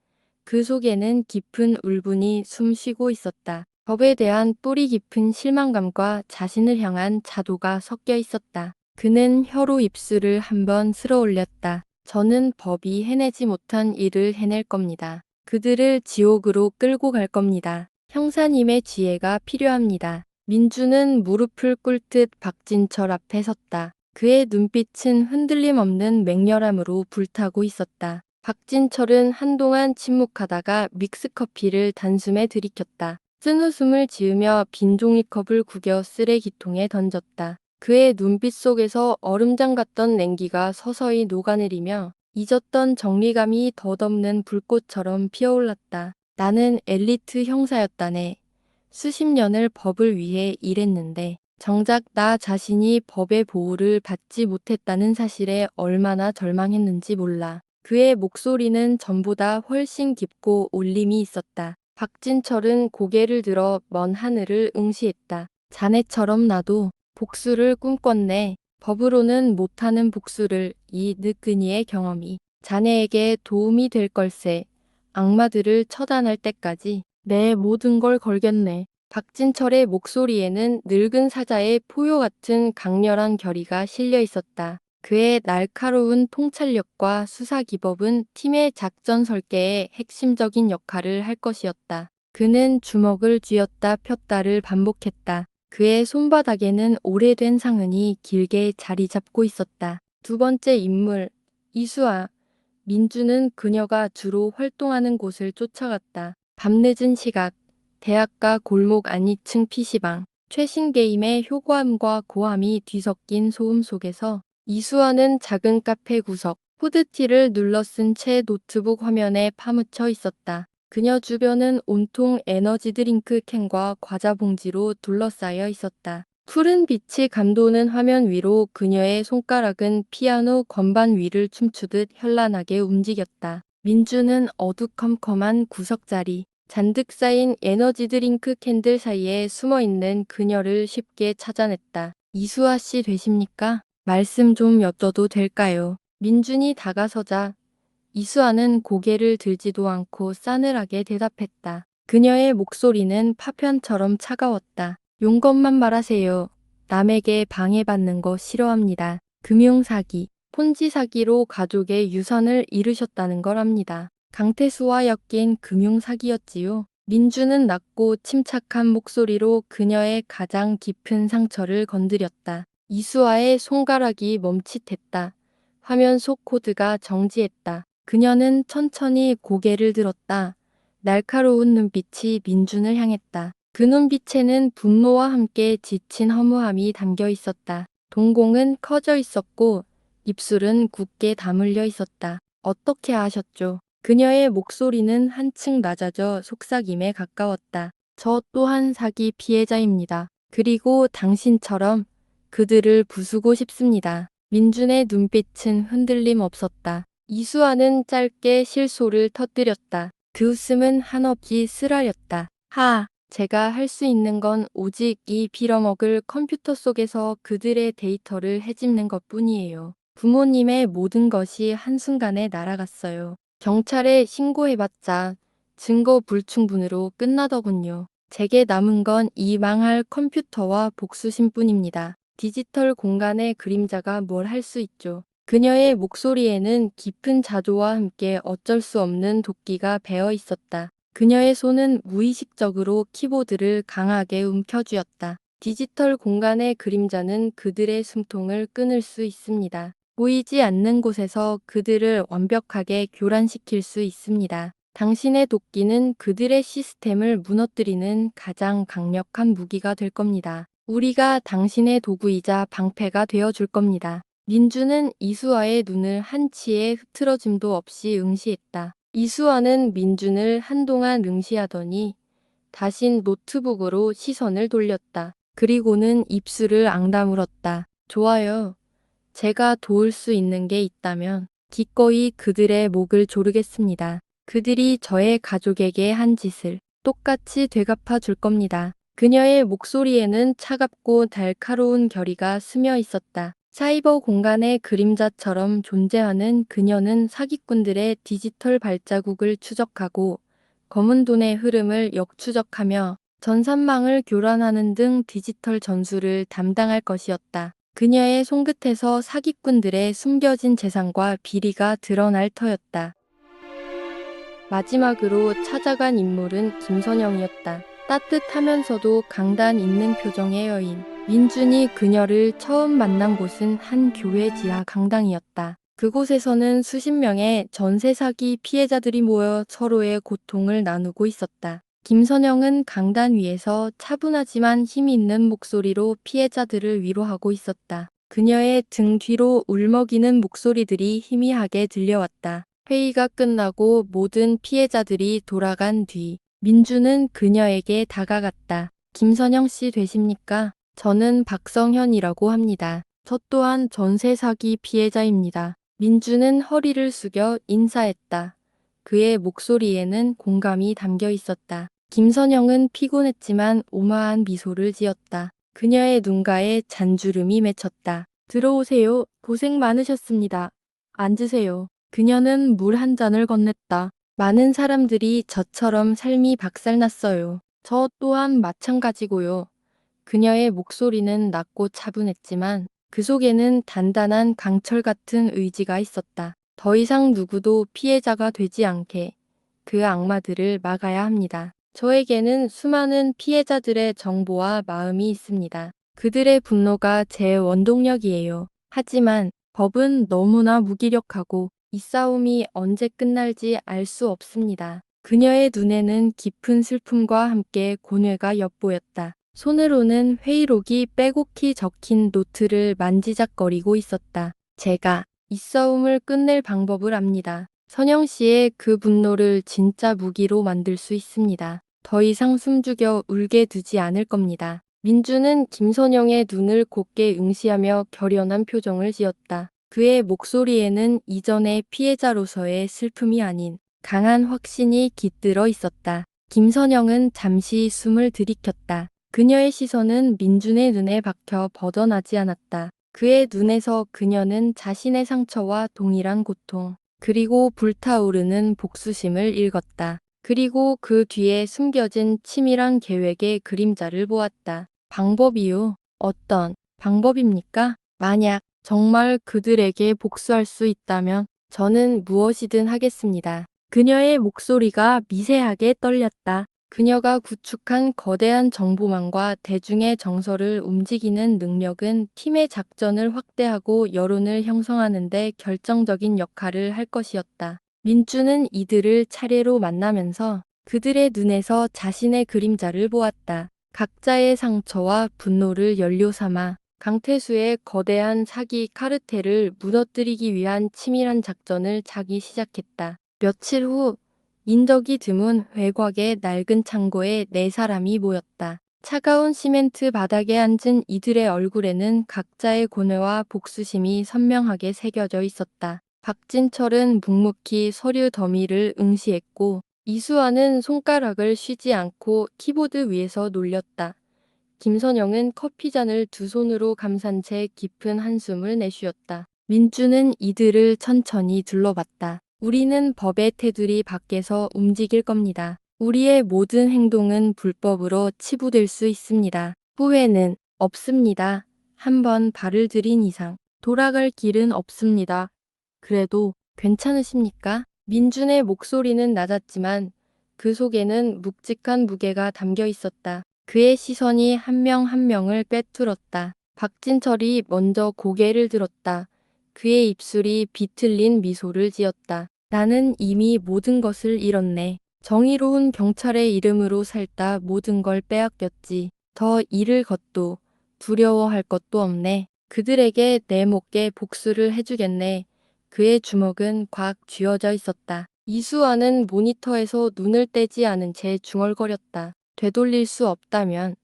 그 속에는 깊은 울분이 숨쉬고 있었다. 법에 대한 뿌리 깊은 실망감과 자신을 향한 자도가 섞여 있었다. 그는 혀로 입술을 한번 쓸어 올렸다. 저는 법이 해내지 못한 일을 해낼 겁니다. 그들을 지옥으로 끌고 갈 겁니다. 형사님의 지혜가 필요합니다. 민주는 무릎을 꿇듯 박진철 앞에 섰다. 그의 눈빛은 흔들림 없는 맹렬함으로 불타고 있었다. 박진철은 한동안 침묵하다가 믹스커피를 단숨에 들이켰다. 쓴웃음을 지으며 빈 종이컵을 구겨 쓰레기통에 던졌다. 그의 눈빛 속에서 얼음장 같던 냉기가 서서히 녹아내리며 잊었던 정리감이 덧없는 불꽃처럼 피어올랐다. 나는 엘리트 형사였다네. 수십 년을 법을 위해 일했는데 정작 나 자신이 법의 보호를 받지 못했다는 사실에 얼마나 절망했는지 몰라. 그의 목소리는 전보다 훨씬 깊고 울림이 있었다. 박진철은 고개를 들어 먼 하늘을 응시했다. 자네처럼 나도 복수를 꿈꿨네. 법으로는 못하는 복수를 이 늦은이의 경험이 자네에게 도움이 될 걸세. 악마들을 처단할 때까지 내 모든 걸 걸겠네. 박진철의 목소리에는 늙은 사자의 포효 같은 강렬한 결의가 실려 있었다. 그의 날카로운 통찰력과 수사 기법은 팀의 작전 설계에 핵심적인 역할을 할 것이었다. 그는 주먹을 쥐었다 폈다를 반복했다. 그의 손바닥에는 오래된 상흔이 길게 자리 잡고 있었다. 두 번째 인물, 이수아. 민주는 그녀가 주로 활동하는 곳을 쫓아갔다. 밤늦은 시각, 대학가 골목 안이층 PC방, 최신 게임의 효과음과 고함이 뒤섞인 소음 속에서 이수아는 작은 카페 구석, 후드티를 눌러 쓴 채 노트북 화면에 파묻혀 있었다. 그녀 주변은 온통 에너지 드링크 캔과 과자 봉지로 둘러싸여 있었다. 푸른 빛이 감도는 화면 위로 그녀의 손가락은 피아노 건반 위를 춤추듯 현란하게 움직였다. 민주는 어두컴컴한 구석자리, 잔뜩 쌓인 에너지 드링크 캔들 사이에 숨어있는 그녀를 쉽게 찾아냈다. 이수아 씨 되십니까? 말씀 좀 여쭤도 될까요? 민준이 다가서자 이수아는 고개를 들지도 않고 싸늘하게 대답했다. 그녀의 목소리는 파편처럼 차가웠다. 용건만 말하세요. 남에게 방해받는 거 싫어합니다. 금융사기, 폰지 사기로 가족의 유산을 잃으셨다는 걸 압니다. 강태수와 엮인 금융사기였지요. 민주는 낮고 침착한 목소리로 그녀의 가장 깊은 상처를 건드렸다. 이수아의 손가락이 멈칫했다. 화면 속 코드가 정지했다. 그녀는 천천히 고개를 들었다. 날카로운 눈빛이 민준을 향했다. 그 눈빛에는 분노와 함께 지친 허무함이 담겨 있었다. 동공은 커져 있었고 입술은 굳게 다물려 있었다. 어떻게 아셨죠? 그녀의 목소리는 한층 낮아져 속삭임에 가까웠다. 저 또한 사기 피해자입니다. 그리고 당신처럼 그들을 부수고 싶습니다. 민준의 눈빛은 흔들림 없었다. 이수아는 짧게 실소를 터뜨렸다. 그 웃음은 한없이 쓰라렸다. 제가 할 수 있는 건 오직 이 빌어먹을 컴퓨터 속에서 그들의 데이터를 헤집는 것뿐이에요. 부모님의 모든 것이 한순간에 날아갔어요. 경찰에 신고해봤자 증거 불충분으로 끝나더군요. 제게 남은 건 이 망할 컴퓨터와 복수심뿐입니다. 디지털 공간의 그림자가 뭘 할 수 있죠. 그녀의 목소리에는 깊은 자조와 함께 어쩔 수 없는 도끼가 배어 있었다. 그녀의 손은 무의식적으로 키보드를 강하게 움켜쥐었다. 디지털 공간의 그림자는 그들의 숨통을 끊을 수 있습니다. 보이지 않는 곳에서 그들을 완벽하게 교란시킬 수 있습니다. 당신의 도끼는 그들의 시스템을 무너뜨리는 가장 강력한 무기가 될 겁니다. 우리가 당신의 도구이자 방패가 되어 줄 겁니다. 민주는 이수아의 눈을 한치의 흐트러짐도 없이 응시했다. 이수아는 민준을 한동안 응시하더니 다신 노트북으로 시선을 돌렸다. 그리고는 입술을 앙다물었다. 좋아요. 제가 도울 수 있는 게 있다면 기꺼이 그들의 목을 조르겠습니다. 그들이 저의 가족에게 한 짓을 똑같이 되갚아 줄 겁니다. 그녀의 목소리에는 차갑고 날카로운 결의가 스며 있었다. 사이버 공간의 그림자처럼 존재하는 그녀는 사기꾼들의 디지털 발자국을 추적하고 검은 돈의 흐름을 역추적하며 전산망을 교란하는 등 디지털 전술을 담당할 것이었다. 그녀의 손끝에서 사기꾼들의 숨겨진 재산과 비리가 드러날 터였다. 마지막으로 찾아간 인물은 김선영이었다. 따뜻하면서도 강단 있는 표정의 여인. 민준이 그녀를 처음 만난 곳은 한 교회 지하 강당이었다. 그곳에서는 수십 명의 전세 사기 피해자들이 모여 서로의 고통을 나누고 있었다. 김선영은 강단 위에서 차분하지만 힘이 있는 목소리로 피해자들을 위로하고 있었다. 그녀의 등 뒤로 울먹이는 목소리들이 희미하게 들려왔다. 회의가 끝나고 모든 피해자들이 돌아간 뒤 민주는 그녀에게 다가갔다. 김선영 씨 되십니까? 저는 박성현이라고 합니다. 저 또한 전세 사기 피해자입니다. 민주는 허리를 숙여 인사했다. 그의 목소리에는 공감이 담겨 있었다. 김선영은 피곤했지만 오마한 미소를 지었다. 그녀의 눈가에 잔주름이 맺혔다. 들어오세요. 고생 많으셨습니다. 앉으세요. 그녀는 물 한 잔을 건넸다. 많은 사람들이 저처럼 삶이 박살났어요. 저 또한 마찬가지고요. 그녀의 목소리는 낮고 차분했지만 그 속에는 단단한 강철 같은 의지가 있었다. 더 이상 누구도 피해자가 되지 않게 그 악마들을 막아야 합니다. 저에게는 수많은 피해자들의 정보와 마음이 있습니다. 그들의 분노가 제 원동력이에요. 하지만 법은 너무나 무기력하고 이 싸움이 언제 끝날지 알 수 없습니다. 그녀의 눈에는 깊은 슬픔과 함께 고뇌가 엿보였다. 손으로는 회의록이 빼곡히 적힌 노트를 만지작거리고 있었다. 제가 이 싸움을 끝낼 방법을 압니다. 선영 씨의 그 분노를 진짜 무기로 만들 수 있습니다. 더 이상 숨죽여 울게 두지 않을 겁니다. 민주는 김선영의 눈을 곱게 응시하며 결연한 표정을 지었다. 그의 목소리에는 이전의 피해자로서의 슬픔이 아닌 강한 확신이 깃들어 있었다. 김선영은 잠시 숨을 들이켰다. 그녀의 시선은 민준의 눈에 박혀 벗어나지 않았다. 그의 눈에서 그녀는 자신의 상처와 동일한 고통, 그리고 불타오르는 복수심을 읽었다. 그리고 그 뒤에 숨겨진 치밀한 계획의 그림자를 보았다. 방법이요? 어떤 방법입니까? 만약 정말 그들에게 복수할 수 있다면 저는 무엇이든 하겠습니다. 그녀의 목소리가 미세하게 떨렸다. 그녀가 구축한 거대한 정보망과 대중의 정서를 움직이는 능력은 팀의 작전을 확대하고 여론을 형성하는 데 결정적인 역할을 할 것이었다. 민주는 이들을 차례로 만나면서 그들의 눈에서 자신의 그림자를 보았다. 각자의 상처와 분노를 연료 삼아 강태수의 거대한 사기 카르텔을 무너뜨리기 위한 치밀한 작전을 짜기 시작했다. 며칠 후 인적이 드문 외곽의 낡은 창고에 네 사람이 모였다. 차가운 시멘트 바닥에 앉은 이들의 얼굴에는 각자의 고뇌와 복수심이 선명하게 새겨져 있었다. 박진철은 묵묵히 서류 더미를 응시했고 이수아는 손가락을 쉬지 않고 키보드 위에서 놀렸다. 김선영은 커피잔을 두 손으로 감싼 채 깊은 한숨을 내쉬었다. 민주는 이들을 천천히 둘러봤다. 우리는 법의 테두리 밖에서 움직일 겁니다. 우리의 모든 행동은 불법으로 치부될 수 있습니다. 후회는 없습니다. 한번 발을 들인 이상 돌아갈 길은 없습니다. 그래도 괜찮으십니까? 민준의 목소리는 낮았지만 그 속에는 묵직한 무게가 담겨 있었다. 그의 시선이 한 명 한 명을 꿰뚫었다. 박진철이 먼저 고개를 들었다. 그의 입술이 비틀린 미소를 지었다. 나는 이미 모든 것을 잃었네. 정의로운 경찰의 이름으로 살다 모든 걸 빼앗겼지. 더 잃을 것도 두려워할 것도 없네. 그들에게 내 목에 복수를 해주겠네. 그의 주먹은 꽉 쥐어져 있었다. 이수아는 모니터에서 눈을 떼지 않은 채 중얼거렸다. 되돌릴 수 없다면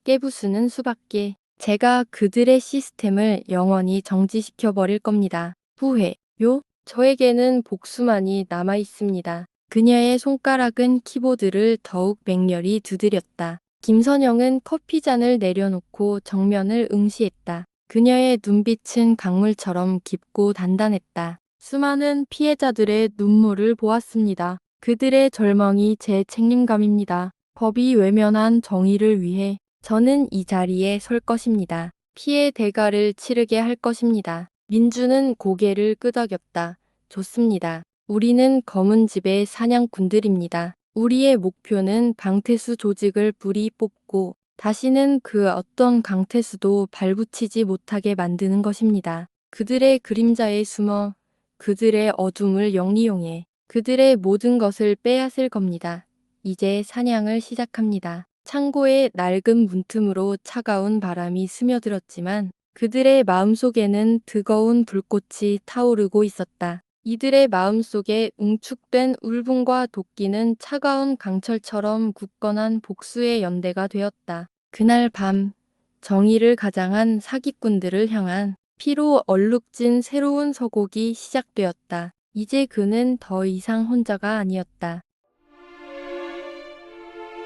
깨부수는 수밖에. 제가 그들의 시스템을 영원히 정지시켜버릴 겁니다. 후회요? 저에게는 복수만이 남아 있습니다. 그녀의 손가락은 키보드를 더욱 맹렬히 두드렸다. 김선영은 커피잔을 내려놓고 정면을 응시했다. 그녀의 눈빛은 강물처럼 깊고 단단했다. 수많은 피해자들의 눈물을 보았습니다. 그들의 절망이 제 책임감입니다. 법이 외면한 정의를 위해 저는 이 자리에 설 것입니다. 피해 대가를 치르게 할 것입니다. 민주는 고개를 끄덕였다. 좋습니다. 우리는 검은 집의 사냥꾼들입니다. 우리의 목표는 강태수 조직을 뿌리 뽑고 다시는 그 어떤 강태수도 발붙이지 못하게 만드는 것입니다. 그들의 그림자에 숨어 그들의 어둠을 영리용해 그들의 모든 것을 빼앗을 겁니다. 이제 사냥을 시작합니다. 창고의 낡은 문틈으로 차가운 바람이 스며들었지만 그들의 마음속에는 뜨거운 불꽃이 타오르고 있었다. 이들의 마음속에 응축된 울분과 도끼는 차가운 강철처럼 굳건한 복수의 연대가 되었다. 그날 밤 정의를 가장한 사기꾼들을 향한 피로 얼룩진 새로운 서곡이 시작되었다. 이제 그는 더 이상 혼자가 아니었다.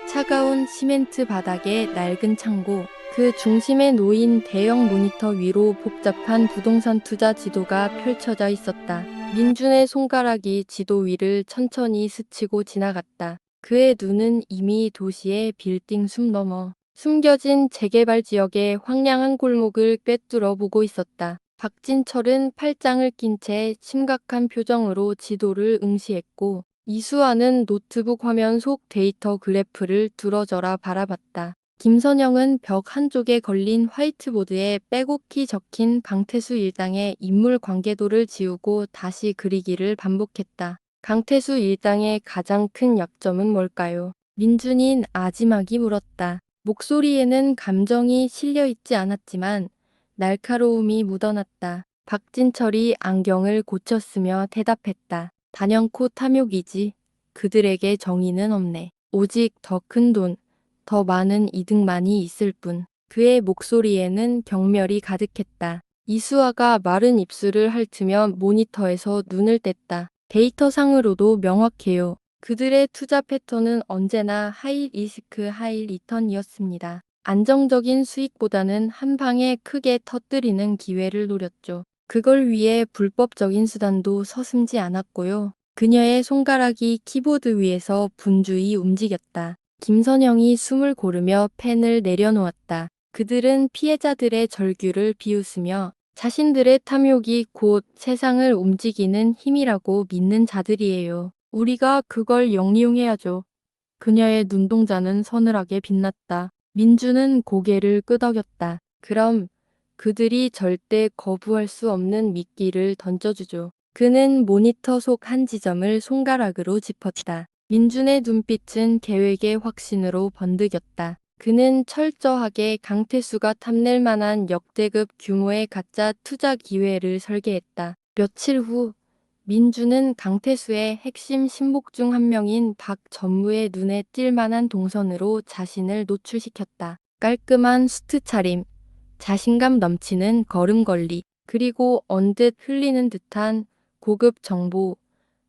차가운 시멘트 바닥의 낡은 창고, 그 중심에 놓인 대형 모니터 위로 복잡한 부동산 투자 지도가 펼쳐져 있었다. 민준의 손가락이 지도 위를 천천히 스치고 지나갔다. 그의 눈은 이미 도시의 빌딩 숲 너머 숨겨진 재개발 지역의 황량한 골목을 꿰뚫어 보고 있었다. 박진철은 팔짱을 낀 채 심각한 표정으로 지도를 응시했고 이수아는 노트북 화면 속 데이터 그래프를 두러져라 바라봤다. 김선영은 벽 한쪽에 걸린 화이트보드에 빼곡히 적힌 강태수 일당의 인물 관계도를 지우고 다시 그리기를 반복했다. 강태수 일당의 가장 큰 약점은 뭘까요? 민준인 아지막이 물었다. 목소리에는 감정이 실려 있지 않았지만 날카로움이 묻어났다. 박진철이 안경을 고쳤으며 대답했다. 단연코 탐욕이지. 그들에게 정의는 없네. 오직 더 큰 돈, 더 많은 이득만이 있을 뿐. 그의 목소리에는 경멸이 가득했다. 이수아가 마른 입술을 핥으며 모니터에서 눈을 뗐다. 데이터상으로도 명확해요. 그들의 투자 패턴은 언제나 하이 리스크 하이 리턴이었습니다. 안정적인 수익보다는 한 방에 크게 터뜨리는 기회를 노렸죠. 그걸 위해 불법적인 수단도 서슴지 않았고요. 그녀의 손가락이 키보드 위에서 분주히 움직였다. 김선영이 숨을 고르며 펜을 내려놓았다. 그들은 피해자들의 절규를 비웃으며 자신들의 탐욕이 곧 세상을 움직이는 힘이라고 믿는 자들이에요. 우리가 그걸 영리용해야죠. 그녀의 눈동자는 서늘하게 빛났다. 민주는 고개를 끄덕였다. 그럼 그들이 절대 거부할 수 없는 미끼를 던져주죠. 그는 모니터 속 한 지점을 손가락으로 짚었다. 민준의 눈빛은 계획의 확신으로 번득였다. 그는 철저하게 강태수가 탐낼 만한 역대급 규모의 가짜 투자 기회를 설계했다. 며칠 후 민주는 강태수의 핵심 신복 중 한 명인 박 전무의 눈에 띌 만한 동선으로 자신을 노출시켰다. 깔끔한 수트 차림, 자신감 넘치는 걸음걸이, 그리고 언뜻 흘리는 듯한 고급 정보,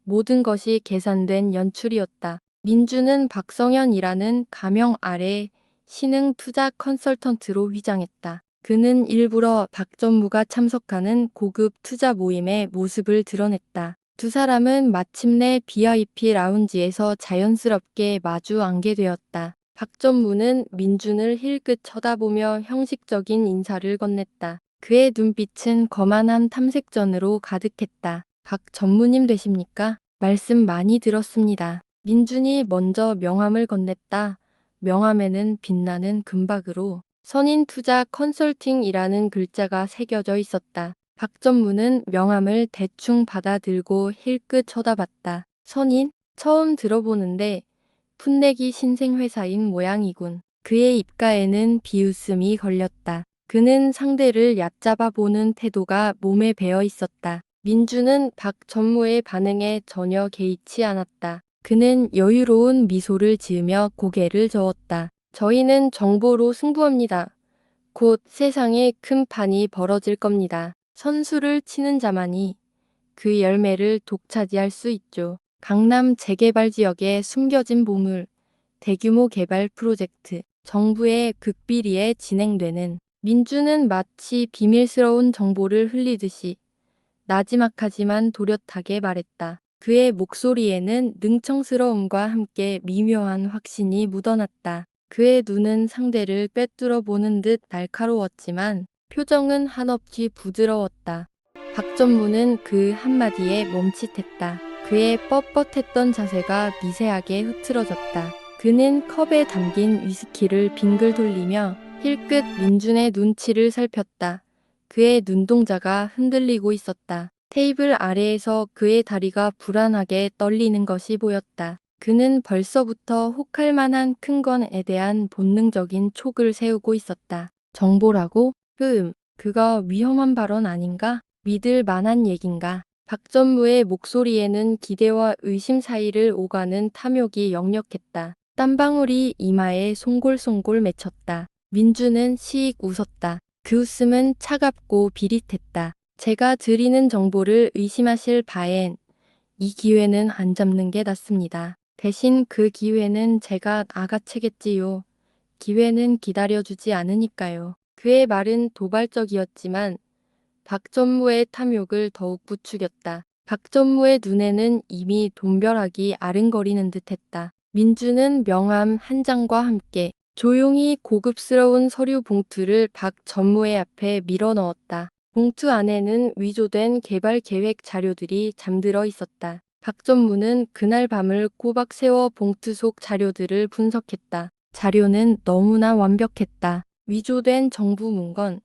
모든 것이 계산된 연출이었다. 민주는 박성현이라는 가명 아래 신흥 투자 컨설턴트로 휘장했다. 그는 일부러 박전무가 참석하는 고급 투자 모임의 모습을 드러냈다. 두 사람은 마침내 VIP 라운지에서 자연스럽게 마주 앉게 되었다. 박전무는 민준을 힐끗 쳐다보며 형식적인 인사를 건넸다. 그의 눈빛은 거만한 탐색전으로 가득했다. 박 전무님 되십니까? 말씀 많이 들었습니다. 민준이 먼저 명함을 건넸다. 명함에는 빛나는 금박으로 선인투자 컨설팅이라는 글자가 새겨져 있었다. 박전무는 명함을 대충 받아들고 힐끗 쳐다봤다. 선인? 처음 들어보는데 풋내기 신생회사인 모양이군. 그의 입가에는 비웃음이 걸렸다. 그는 상대를 얕잡아 보는 태도가 몸에 배어 있었다. 민주는 박 전무의 반응에 전혀 개의치 않았다. 그는 여유로운 미소를 지으며 고개를 저었다. 저희는 정보로 승부합니다. 곧 세상에 큰 판이 벌어질 겁니다. 선수를 치는 자만이 그 열매를 독차지할 수 있죠. 강남 재개발 지역에 숨겨진 보물, 대규모 개발 프로젝트, 정부의 극비리에 진행되는 민주는 마치 비밀스러운 정보를 흘리듯이 나지막하지만 도렷하게 말했다. 그의 목소리에는 능청스러움과 함께 미묘한 확신이 묻어났다. 그의 눈은 상대를 꿰뚫어 보는 듯 날카로웠지만 표정은 한없이 부드러웠다. 박전무는 그 한마디에 멈칫했다. 그의 뻣뻣했던 자세가 미세하게 흐트러졌다. 그는 컵에 담긴 위스키를 빙글 돌리며 힐끗 민준의 눈치를 살폈다. 그의 눈동자가 흔들리고 있었다. 테이블 아래에서 그의 다리가 불안하게 떨리는 것이 보였다. 그는 벌써부터 혹할 만한 큰 건에 대한 본능적인 촉을 세우고 있었다. 정보라고? 그거 위험한 발언 아닌가? 믿을 만한 얘긴가? 박전무의 목소리에는 기대와 의심 사이를 오가는 탐욕이 역력했다. 땀방울이 이마에 송골송골 맺혔다. 민주는 시익 웃었다. 그 웃음은 차갑고 비릿했다. 제가 드리는 정보를 의심하실 바엔 이 기회는 안 잡는 게 낫습니다. 대신 그 기회는 제가 알아채겠지요. 기회는 기다려주지 않으니까요. 그의 말은 도발적이었지만 박전무의 탐욕을 더욱 부추겼다. 박전무의 눈에는 이미 돈벼락이 아른거리는 듯했다. 민주는 명함 한 장과 함께 조용히 고급스러운 서류 봉투를 박전무의 앞에 밀어 넣었다. 봉투 안에는 위조된 개발 계획 자료들이 잠들어 있었다. 박전무는 그날 밤을 꼬박 세워 봉투 속 자료들을 분석했다. 자료는 너무나 완벽했다. 위조된 정부 문건,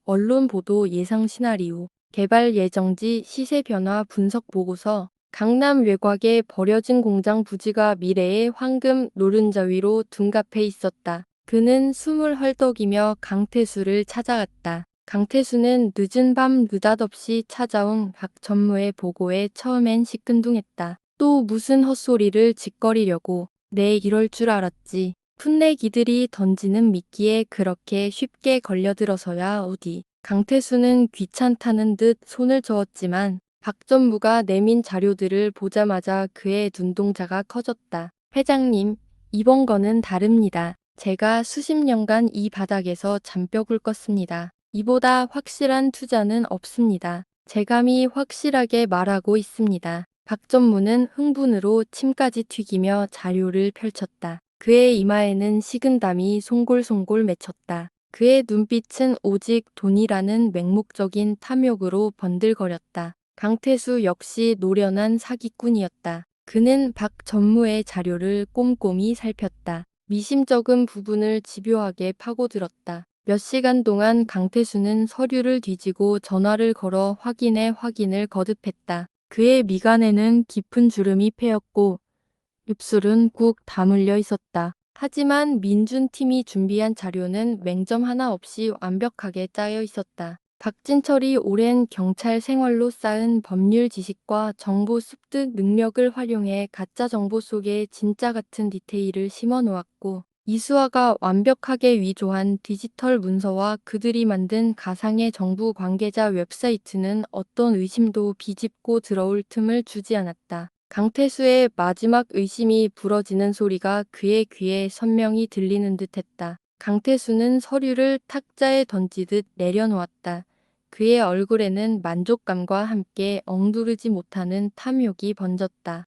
언론 보도 예상 시나리오, 개발 예정지 시세 변화 분석 보고서, 강남 외곽에 버려진 공장 부지가 미래의 황금 노른자 위로 둔갑해 있었다. 그는 숨을 헐떡이며 강태수를 찾아갔다. 강태수는 늦은 밤 느닷없이 찾아온 박전무의 보고에 처음엔 시큰둥했다. 또 무슨 헛소리를 짓거리려고. 내 이럴 줄 알았지. 풋내기들이 던지는 미끼에 그렇게 쉽게 걸려들어서야 어디. 강태수는 귀찮다는 듯 손을 저었지만 박전무가 내민 자료들을 보자마자 그의 눈동자가 커졌다. 회장님, 이번 거는 다릅니다. 제가 수십 년간 이 바닥에서 잔뼈 굵었습니다. 이보다 확실한 투자는 없습니다. 제감이 확실하게 말하고 있습니다. 박전무는 흥분으로 침까지 튀기며 자료를 펼쳤다. 그의 이마에는 식은땀이 송골송골 맺혔다. 그의 눈빛은 오직 돈이라는 맹목적인 탐욕으로 번들거렸다. 강태수 역시 노련한 사기꾼이었다. 그는 박전무의 자료를 꼼꼼히 살폈다. 미심쩍은 부분을 집요하게 파고들었다. 몇 시간 동안 강태수는 서류를 뒤지고 전화를 걸어 확인을 거듭했다. 그의 미간에는 깊은 주름이 패였고 입술은 꾹 다물려 있었다. 하지만 민준팀이 준비한 자료는 맹점 하나 없이 완벽하게 짜여 있었다. 박진철이 오랜 경찰 생활로 쌓은 법률 지식과 정보 습득 능력을 활용해 가짜 정보 속에 진짜 같은 디테일을 심어 놓았고, 이수아가 완벽하게 위조한 디지털 문서와 그들이 만든 가상의 정부 관계자 웹사이트는 어떤 의심도 비집고 들어올 틈을 주지 않았다. 강태수의 마지막 의심이 부러지는 소리가 그의 귀에 선명히 들리는 듯했다. 강태수는 서류를 탁자에 던지듯 내려놓았다. 그의 얼굴에는 만족감과 함께 엉두르지 못하는 탐욕이 번졌다.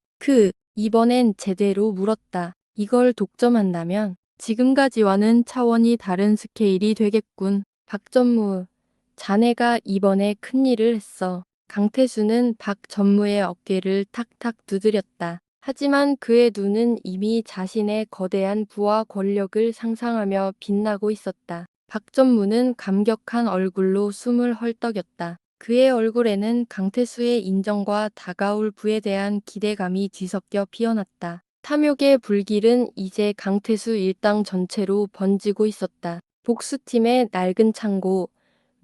이번엔 제대로 물었다. 이걸 독점한다면 지금까지와는 차원이 다른 스케일이 되겠군. 박전무, 자네가 이번에 큰일을 했어. 강태수는 박전무의 어깨를 탁탁 두드렸다. 하지만 그의 눈은 이미 자신의 거대한 부와 권력을 상상하며 빛나고 있었다. 박전무는 감격한 얼굴로 숨을 헐떡였다. 그의 얼굴에는 강태수의 인정과 다가올 부에 대한 기대감이 뒤섞여 피어났다. 탐욕의 불길은 이제 강태수 일당 전체로 번지고 있었다. 복수팀의 낡은 창고,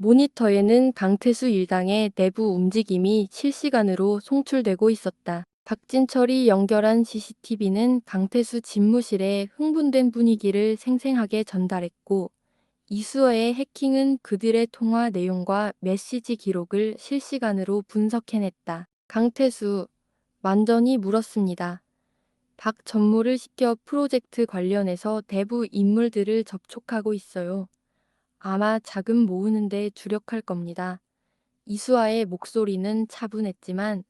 모니터에는 강태수 일당의 내부 움직임이 실시간으로 송출되고 있었다. 박진철이 연결한 CCTV는 강태수 집무실의 흥분된 분위기를 생생하게 전달했고, 이수어의 해킹은 그들의 통화 내용과 메시지 기록을 실시간으로 분석해냈다. 강태수, 완전히 물었습니다. 박 전무를 시켜 프로젝트 관련해서 대부 인물들을 접촉하고 있어요. 아마 자금 모으는데 주력할 겁니다. 이수아의 목소리는 차분했지만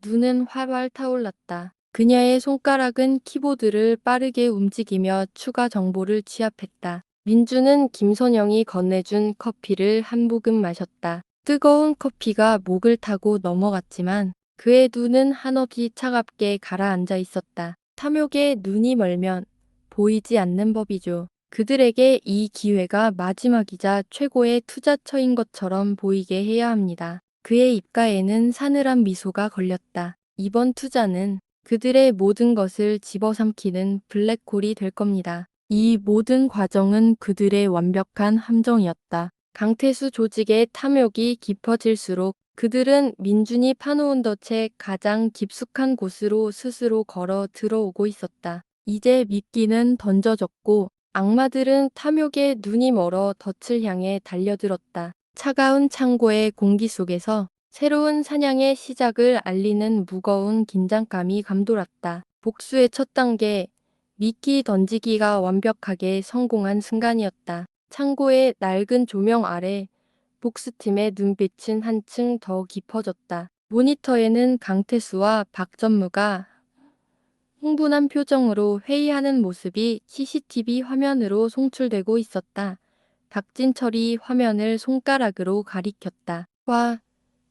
눈은 활활 타올랐다. 그녀의 손가락은 키보드를 빠르게 움직이며 추가 정보를 취합했다. 민주는 김선영이 건네준 커피를 한 모금 마셨다. 뜨거운 커피가 목을 타고 넘어갔지만 그의 눈은 한없이 차갑게 가라앉아 있었다. 탐욕에 눈이 멀면 보이지 않는 법이죠. 그들에게 이 기회가 마지막이자 최고의 투자처인 것처럼 보이게 해야 합니다. 그의 입가에는 사늘한 미소가 걸렸다. 이번 투자는 그들의 모든 것을 집어삼키는 블랙홀이 될 겁니다. 이 모든 과정은 그들의 완벽한 함정이었다. 강태수 조직의 탐욕이 깊어질수록 그들은 민준이 파놓은 덫의 가장 깊숙한 곳으로 스스로 걸어 들어오고 있었다. 이제 미끼는 던져졌고 악마들은 탐욕에 눈이 멀어 덫을 향해 달려들었다. 차가운 창고의 공기 속에서 새로운 사냥의 시작을 알리는 무거운 긴장감이 감돌았다. 복수의 첫 단계, 미끼 던지기가 완벽하게 성공한 순간이었다. 창고의 낡은 조명 아래 복수팀의 눈빛은 한층 더 깊어졌다. 모니터에는 강태수와 박전무가 흥분한 표정으로 회의하는 모습이 CCTV 화면으로 송출되고 있었다. 박진철이 화면을 손가락으로 가리켰다. 와,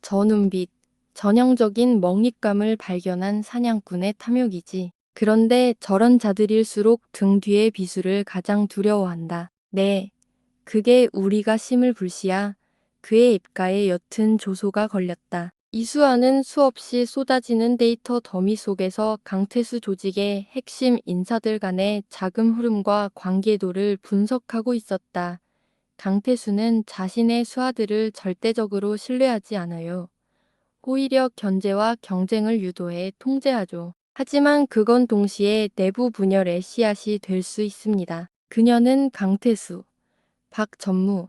저 눈빛. 전형적인 먹잇감을 발견한 사냥꾼의 탐욕이지. 그런데 저런 자들일수록 등 뒤의 비수를 가장 두려워한다. 네, 그게 우리가 심을 불씨야. 그의 입가에 옅은 조소가 걸렸다. 이수아는 수없이 쏟아지는 데이터 더미 속에서 강태수 조직의 핵심 인사들 간의 자금 흐름과 관계도를 분석하고 있었다. 강태수는 자신의 수하들을 절대적으로 신뢰하지 않아요. 오히려 견제와 경쟁을 유도해 통제하죠. 하지만 그건 동시에 내부 분열의 씨앗이 될 수 있습니다. 그녀는 강태수, 박전무,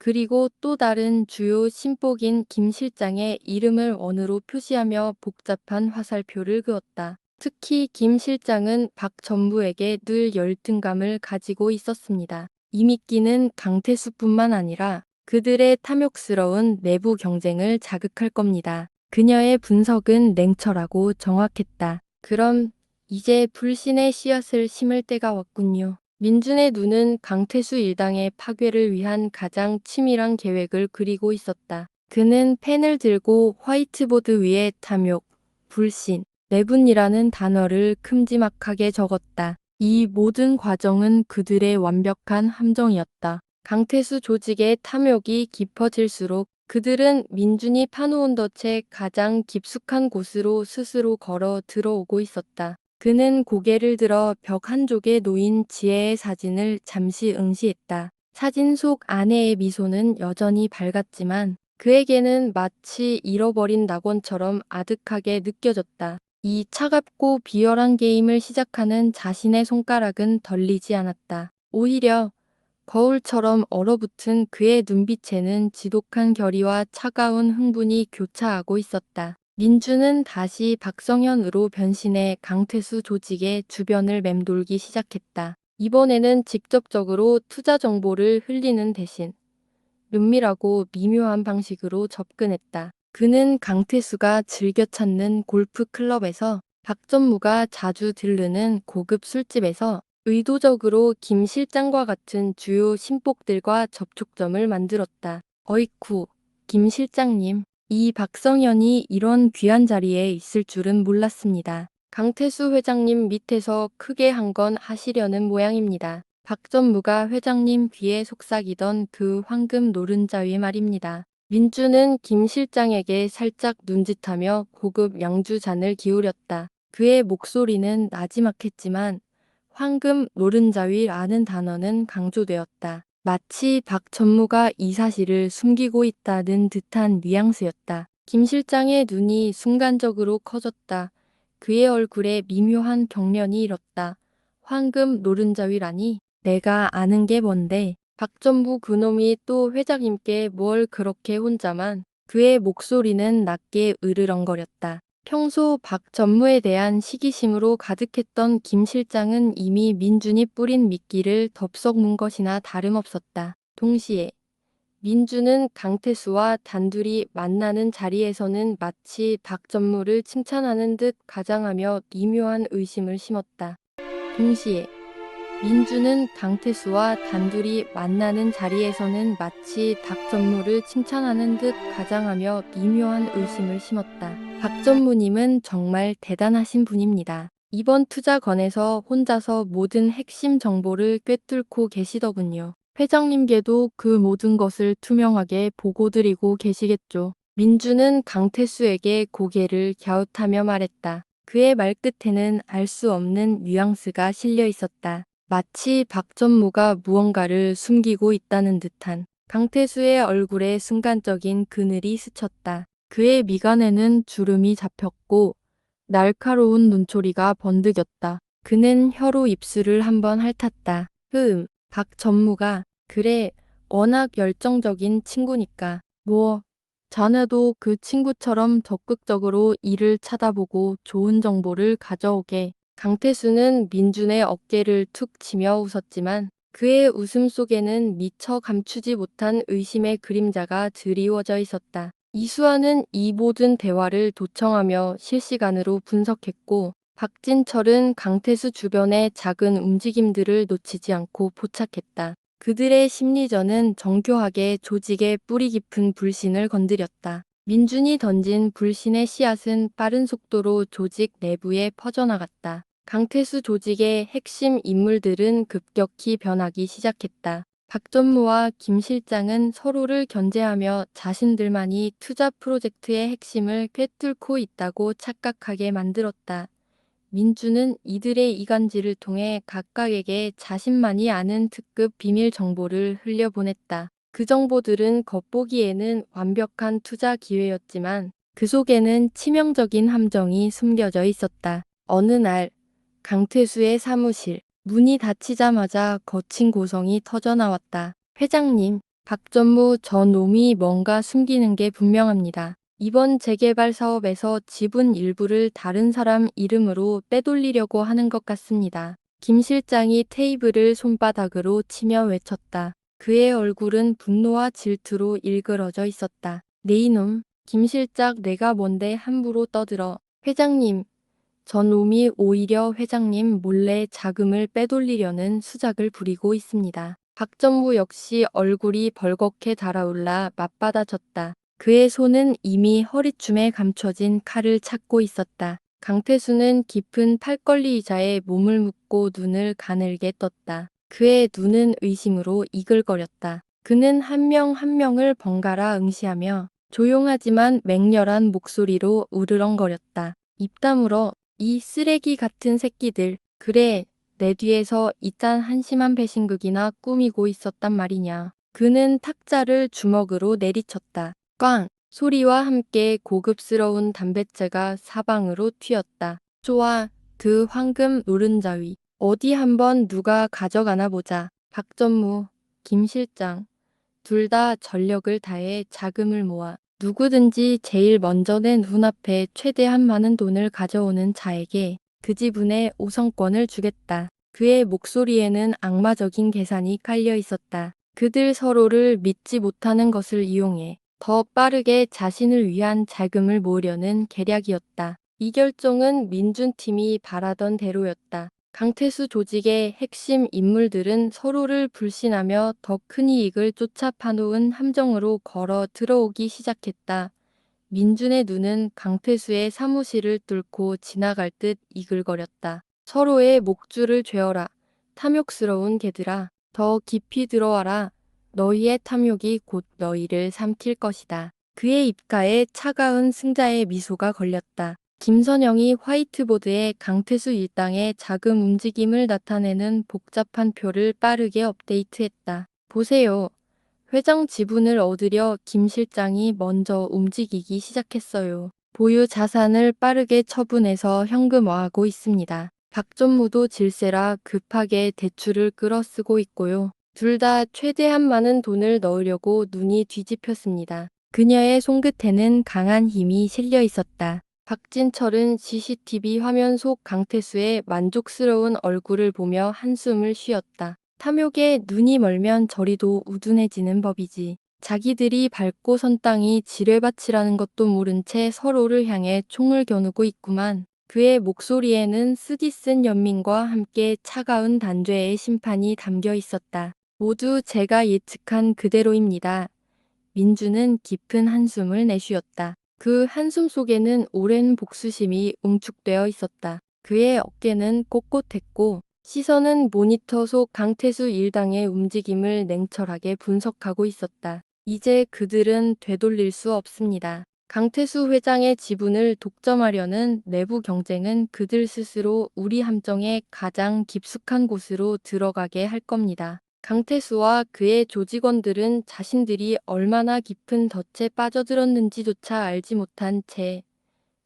그리고 또 다른 주요 신복인 김 실장의 이름을 원으로 표시하며 복잡한 화살표를 그었다. 특히 김 실장은 박 전무에게 늘 열등감을 가지고 있었습니다. 이 미끼는 강태수뿐만 아니라 그들의 탐욕스러운 내부 경쟁을 자극할 겁니다. 그녀의 분석은 냉철하고 정확했다. 그럼 이제 불신의 씨앗을 심을 때가 왔군요. 민준의 눈은 강태수 일당의 파괴를 위한 가장 치밀한 계획을 그리고 있었다. 그는 펜을 들고 화이트보드 위에 탐욕, 불신, 내분이라는 단어를 큼지막하게 적었다. 이 모든 과정은 그들의 완벽한 함정이었다. 강태수 조직의 탐욕이 깊어질수록 그들은 민준이 파놓은 덫의 가장 깊숙한 곳으로 스스로 걸어 들어오고 있었다. 그는 고개를 들어 벽 한쪽에 놓인 지혜의 사진을 잠시 응시했다. 사진 속 아내의 미소는 여전히 밝았지만 그에게는 마치 잃어버린 낙원처럼 아득하게 느껴졌다. 이 차갑고 비열한 게임을 시작하는 자신의 손가락은 덜리지 않았다. 오히려 거울처럼 얼어붙은 그의 눈빛에는 지독한 결의와 차가운 흥분이 교차하고 있었다. 민주는 다시 박성현으로 변신해 강태수 조직의 주변을 맴돌기 시작했다. 이번에는 직접적으로 투자 정보를 흘리는 대신 은밀하고 미묘한 방식으로 접근했다. 그는 강태수가 즐겨 찾는 골프 클럽에서 박전무가 자주 들르는 고급 술집에서 의도적으로 김 실장과 같은 주요 신복들과 접촉점을 만들었다. 어이쿠, 김 실장님. 이 박성현이 이런 귀한 자리에 있을 줄은 몰랐습니다. 강태수 회장님 밑에서 크게 한 건 하시려는 모양입니다. 박전무가 회장님 귀에 속삭이던 그 황금 노른자위 말입니다. 민주는 김 실장에게 살짝 눈짓하며 고급 양주 잔을 기울였다. 그의 목소리는 나지막했지만 황금 노른자위라는 단어는 강조되었다. 마치 박 전무가 이 사실을 숨기고 있다는 듯한 뉘앙스였다. 김 실장의 눈이 순간적으로 커졌다. 그의 얼굴에 미묘한 경련이 일었다. 황금 노른자위라니? 내가 아는 게 뭔데? 박전무 그놈이 또 회장님께 뭘 그렇게 혼자만? 그의 목소리는 낮게 으르렁거렸다. 평소 박 전무에 대한 시기심으로 가득했던 김 실장은 이미 민준이 뿌린 미끼를 덥석 문 것이나 다름없었다. 동시에 민주는 강태수와 단둘이 만나는 자리에서는 마치 박 전무를 칭찬하는 듯 가장하며 미묘한 의심을 심었다. 동시에 민주는 강태수와 단둘이 만나는 자리에서는 마치 박전무를 칭찬하는 듯 가장하며 미묘한 의심을 심었다. 박전무님은 정말 대단하신 분입니다. 이번 투자건에서 혼자서 모든 핵심 정보를 꿰뚫고 계시더군요. 회장님께도 그 모든 것을 투명하게 보고드리고 계시겠죠. 민주는 강태수에게 고개를 갸웃하며 말했다. 그의 말끝에는 알 수 없는 뉘앙스가 실려 있었다. 마치 박전무가 무언가를 숨기고 있다는 듯한. 강태수의 얼굴에 순간적인 그늘이 스쳤다. 그의 미간에는 주름이 잡혔고 날카로운 눈초리가 번득였다. 그는 혀로 입술을 한번 핥았다. 박전무가 그래, 워낙 열정적인 친구니까. 뭐, 자네도 그 친구처럼 적극적으로 이를 찾아보고 좋은 정보를 가져오게. 강태수는 민준의 어깨를 툭 치며 웃었지만 그의 웃음 속에는 미처 감추지 못한 의심의 그림자가 드리워져 있었다. 이수아는 이 모든 대화를 도청하며 실시간으로 분석했고, 박진철은 강태수 주변의 작은 움직임들을 놓치지 않고 포착했다. 그들의 심리전은 정교하게 조직의 뿌리 깊은 불신을 건드렸다. 민준이 던진 불신의 씨앗은 빠른 속도로 조직 내부에 퍼져나갔다. 강태수 조직의 핵심 인물들은 급격히 변하기 시작했다. 박전무와 김 실장은 서로를 견제하며 자신들만이 투자 프로젝트의 핵심을 꿰뚫고 있다고 착각하게 만들었다. 민주는 이들의 이간질을 통해 각각에게 자신만이 아는 특급 비밀 정보를 흘려보냈다. 그 정보들은 겉보기에는 완벽한 투자 기회였지만 그 속에는 치명적인 함정이 숨겨져 있었다. 어느 날 강태수의 사무실 문이 닫히자마자 거친 고성이 터져나왔다. 회장님, 박전무 전 놈이 뭔가 숨기는 게 분명합니다. 이번 재개발 사업에서 지분 일부를 다른 사람 이름으로 빼돌리려고 하는 것 같습니다. 김 실장이 테이블을 손바닥으로 치며 외쳤다. 그의 얼굴은 분노와 질투로 일그러져 있었다. 네 이놈, 김 실장 내가 뭔데 함부로 떠들어. 회장님, 전 놈이 오히려 회장님 몰래 자금을 빼돌리려는 수작을 부리고 있습니다. 박정무 역시 얼굴이 벌겋게 달아올라 맞받아쳤다. 그의 손은 이미 허리춤에 감춰진 칼을 찾고 있었다. 강태수는 깊은 팔걸리 의자에 몸을 묻고 눈을 가늘게 떴다. 그의 눈은 의심으로 이글거렸다. 그는 한 명 한 명을 번갈아 응시하며 조용하지만 맹렬한 목소리로 으르렁거렸다. 입 다물어. 이 쓰레기 같은 새끼들. 그래, 내 뒤에서 이딴 한심한 배신극이나 꾸미고 있었단 말이냐. 그는 탁자를 주먹으로 내리쳤다. 꽝! 소리와 함께 고급스러운 담뱃재가 사방으로 튀었다. 좋아, 그 황금 노른자위. 어디 한번 누가 가져가나 보자. 박전무, 김 실장. 둘 다 전력을 다해 자금을 모아 누구든지 제일 먼저 내 눈앞에 최대한 많은 돈을 가져오는 자에게 그 지분의 우선권을 주겠다. 그의 목소리에는 악마적인 계산이 깔려 있었다. 그들 서로를 믿지 못하는 것을 이용해 더 빠르게 자신을 위한 자금을 모으려는 계략이었다. 이 결정은 민준팀이 바라던 대로였다. 강태수 조직의 핵심 인물들은 서로를 불신하며 더 큰 이익을 쫓아 파놓은 함정으로 걸어 들어오기 시작했다. 민준의 눈은 강태수의 사무실을 뚫고 지나갈 듯 이글거렸다. 서로의 목줄을 죄어라. 탐욕스러운 개들아. 더 깊이 들어와라. 너희의 탐욕이 곧 너희를 삼킬 것이다. 그의 입가에 차가운 승자의 미소가 걸렸다. 김선영이 화이트보드에 강태수 일당의 자금 움직임을 나타내는 복잡한 표를 빠르게 업데이트했다. 보세요. 회장 지분을 얻으려 김 실장이 먼저 움직이기 시작했어요. 보유 자산을 빠르게 처분해서 현금화하고 있습니다. 박전무도 질세라 급하게 대출을 끌어쓰고 있고요. 둘 다 최대한 많은 돈을 넣으려고 눈이 뒤집혔습니다. 그녀의 손끝에는 강한 힘이 실려 있었다. 박진철은 CCTV 화면 속 강태수의 만족스러운 얼굴을 보며 한숨을 쉬었다. 탐욕에 눈이 멀면 저리도 우둔해지는 법이지. 자기들이 밟고 선 땅이 지뢰밭이라는 것도 모른 채 서로를 향해 총을 겨누고 있구만. 그의 목소리에는 쓰디쓴 연민과 함께 차가운 단죄의 심판이 담겨 있었다. 모두 제가 예측한 그대로입니다. 민주는 깊은 한숨을 내쉬었다. 그 한숨 속에는 오랜 복수심이 응축되어 있었다. 그의 어깨는 꼿꼿했고 시선은 모니터 속 강태수 일당의 움직임을 냉철하게 분석하고 있었다. 이제 그들은 되돌릴 수 없습니다. 강태수 회장의 지분을 독점하려는 내부 경쟁은 그들 스스로 우리 함정의 가장 깊숙한 곳으로 들어가게 할 겁니다. 강태수와 그의 조직원들은 자신들이 얼마나 깊은 덫에 빠져들었는지조차 알지 못한 채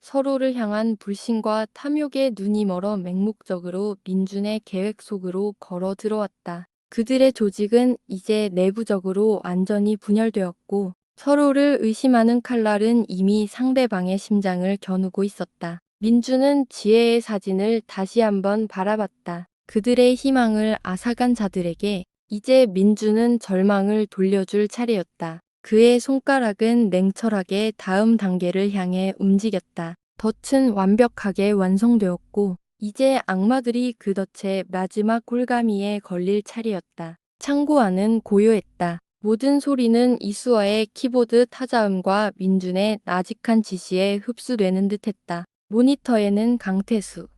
서로를 향한 불신과 탐욕에 눈이 멀어 맹목적으로 민준의 계획 속으로 걸어 들어왔다. 그들의 조직은 이제 내부적으로 완전히 분열되었고 서로를 의심하는 칼날은 이미 상대방의 심장을 겨누고 있었다. 민준은 지혜의 사진을 다시 한번 바라봤다. 그들의 희망을 앗아간 자들에게 이제 민주는 절망을 돌려줄 차례였다. 그의 손가락은 냉철하게 다음 단계를 향해 움직였다. 덫은 완벽하게 완성되었고 이제 악마들이 그 덫의 마지막 홀가미에 걸릴 차례였다. 창고 안은 고요했다. 모든 소리는 이수아의 키보드 타자음과 민준의 나직한 지시에 흡수되는 듯했다. 모니터에는 강태수,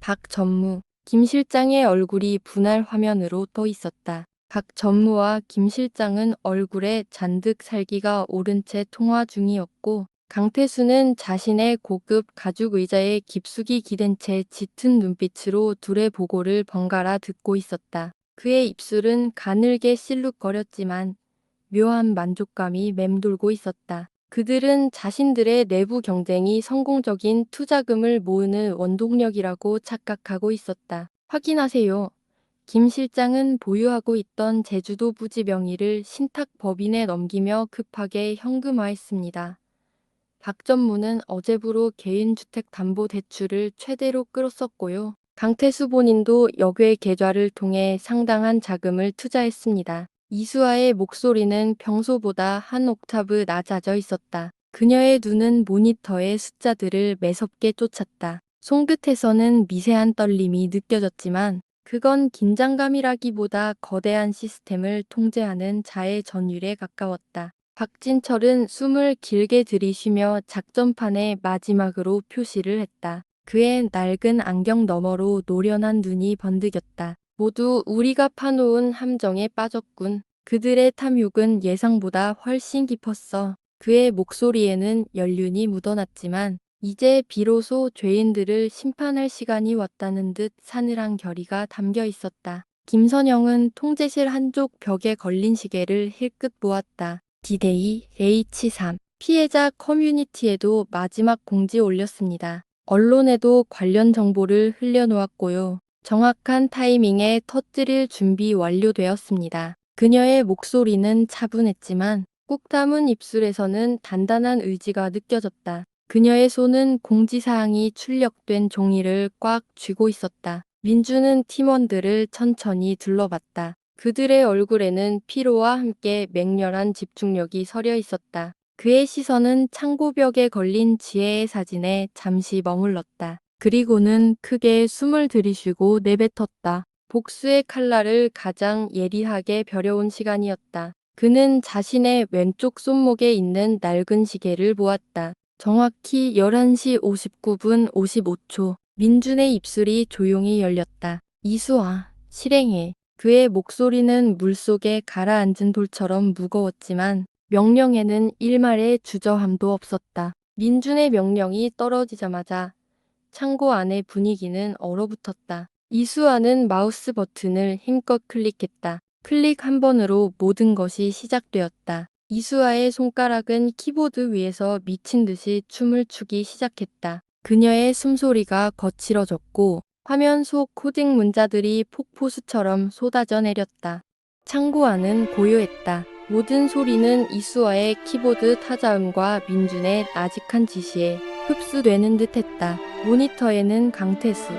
박전무, 김 실장의 얼굴이 분할 화면으로 떠 있었다. 박 전무와 김 실장은 얼굴에 잔뜩 살기가 오른 채 통화 중이었고 강태수는 자신의 고급 가죽 의자에 깊숙이 기댄 채 짙은 눈빛으로 둘의 보고를 번갈아 듣고 있었다. 그의 입술은 가늘게 실룩거렸지만 묘한 만족감이 맴돌고 있었다. 그들은 자신들의 내부 경쟁이 성공적인 투자금을 모으는 원동력이라고 착각하고 있었다. 확인하세요. 김 실장은 보유하고 있던 제주도 부지 명의를 신탁법인에 넘기며 급하게 현금화했습니다. 박 전무는 어제부로 개인주택담보대출을 최대로 끌었었고요. 강태수 본인도 역외 계좌를 통해 상당한 자금을 투자했습니다. 이수아의 목소리는 평소보다 한 옥타브 낮아져 있었다. 그녀의 눈은 모니터의 숫자들을 매섭게 쫓았다. 손끝에서는 미세한 떨림이 느껴졌지만 그건 긴장감이라기보다 거대한 시스템을 통제하는 자의 전율에 가까웠다. 박진철은 숨을 길게 들이쉬며 작전판에 마지막으로 표시를 했다. 그의 낡은 안경 너머로 노련한 눈이 번득였다. 모두 우리가 파놓은 함정에 빠졌군. 그들의 탐욕은 예상보다 훨씬 깊었어. 그의 목소리에는 연륜이 묻어났지만 이제 비로소 죄인들을 심판할 시간이 왔다는 듯 사늘한 결의가 담겨 있었다. 김선영은 통제실 한쪽 벽에 걸린 시계를 힐끗 보았다. D-Day H3 피해자 커뮤니티에도 마지막 공지 올렸습니다. 언론에도 관련 정보를 흘려놓았고요. 정확한 타이밍에 터뜨릴 준비 완료되었습니다. 그녀의 목소리는 차분했지만 꾹 담은 입술에서는 단단한 의지가 느껴졌다. 그녀의 손은 공지사항이 출력된 종이를 꽉 쥐고 있었다. 민주는 팀원들을 천천히 둘러봤다. 그들의 얼굴에는 피로와 함께 맹렬한 집중력이 서려 있었다. 그의 시선은 창고벽에 걸린 지혜의 사진에 잠시 머물렀다. 그리고는 크게 숨을 들이쉬고 내뱉었다. 복수의 칼날을 가장 예리하게 벼려온 시간이었다. 그는 자신의 왼쪽 손목에 있는 낡은 시계를 보았다. 정확히 11시 59분 55초. 민준의 입술이 조용히 열렸다. 이수아, 실행해. 그의 목소리는 물속에 가라앉은 돌처럼 무거웠지만 명령에는 일말의 주저함도 없었다. 민준의 명령이 떨어지자마자 창고 안의 분위기는 얼어붙었다. 이수아는 마우스 버튼을 힘껏 클릭했다. 클릭 한 번으로 모든 것이 시작되었다. 이수아의 손가락은 키보드 위에서 미친 듯이 춤을 추기 시작했다. 그녀의 숨소리가 거칠어졌고 화면 속 코딩 문자들이 폭포수처럼 쏟아져 내렸다. 창고 안은 고요했다. 모든 소리는 이수아의 키보드 타자음과 민준의 나직한 지시에 흡수되는 듯했다. 모니터에는 강태수,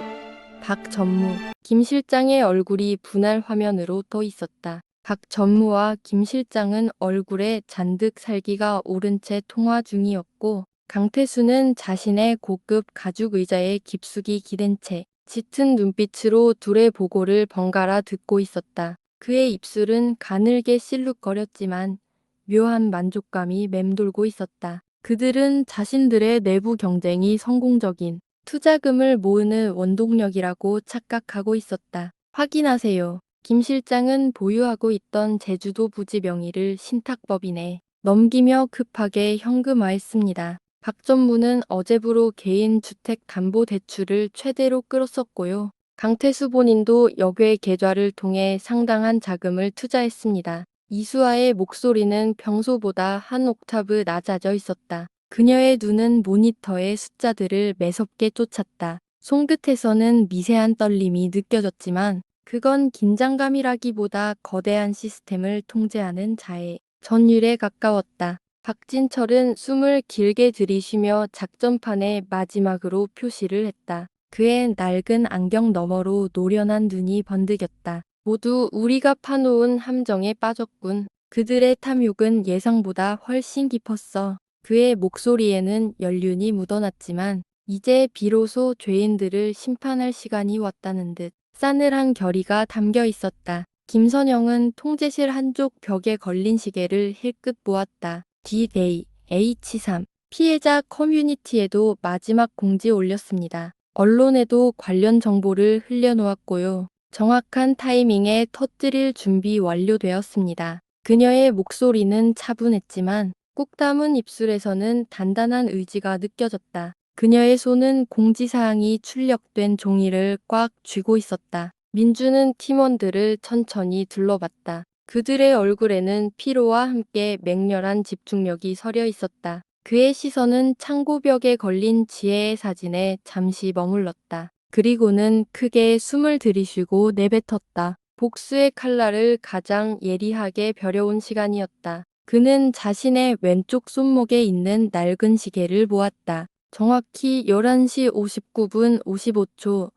박전무, 김 실장의 얼굴이 분할 화면으로 떠 있었다. 박 전무와 김 실장은 얼굴에 잔뜩 살기가 오른 채 통화 중이었고 강태수는 자신의 고급 가죽 의자에 깊숙이 기댄 채 짙은 눈빛으로 둘의 보고를 번갈아 듣고 있었다. 그의 입술은 가늘게 실룩거렸지만 묘한 만족감이 맴돌고 있었다. 그들은 자신들의 내부 경쟁이 성공적인 투자금을 모으는 원동력이라고 착각하고 있었다. 확인하세요. 김 실장은 보유하고 있던 제주도 부지 명의를 신탁법인에 넘기며 급하게 현금화했습니다. 박 전무는 어제부로 개인 주택담보대출을 최대로 끌었었고요. 강태수 본인도 역외 계좌를 통해 상당한 자금을 투자했습니다. 이수아의 목소리는 평소보다 한 옥타브 낮아져 있었다. 그녀의 눈은 모니터의 숫자들을 매섭게 쫓았다. 손끝에서는 미세한 떨림이 느껴졌지만 그건 긴장감이라기보다 거대한 시스템을 통제하는 자의 전율에 가까웠다. 박진철은 숨을 길게 들이쉬며 작전판에 마지막으로 표시를 했다. 그의 낡은 안경 너머로 노련한 눈이 번득였다. 모두 우리가 파놓은 함정에 빠졌군. 그들의 탐욕은 예상보다 훨씬 깊었어. 그의 목소리에는 연륜이 묻어났지만 이제 비로소 죄인들을 심판할 시간이 왔다는 듯 싸늘한 결의가 담겨 있었다. 김선영은 통제실 한쪽 벽에 걸린 시계를 힐끗 보았다. D-Day H3 피해자 커뮤니티에도 마지막 공지 올렸습니다. 언론에도 관련 정보를 흘려놓았고요. 정확한 타이밍에 터뜨릴 준비 완료되었습니다. 그녀의 목소리는 차분했지만 꾹 담은 입술에서는 단단한 의지가 느껴졌다. 그녀의 손은 공지사항이 출력된 종이를 꽉 쥐고 있었다. 민주는 팀원들을 천천히 둘러봤다. 그들의 얼굴에는 피로와 함께 맹렬한 집중력이 서려 있었다. 그의 시선은 창고벽에 걸린 지혜의 사진에 잠시 머물렀다. 그리고는 크게 숨을 들이쉬고 내뱉었다. 복수의 칼날을 가장 예리하게 벼려온 시간이었다. 그는 자신의 왼쪽 손목에 있는 낡은 시계를 보았다. 정확히 11시 59분 55초.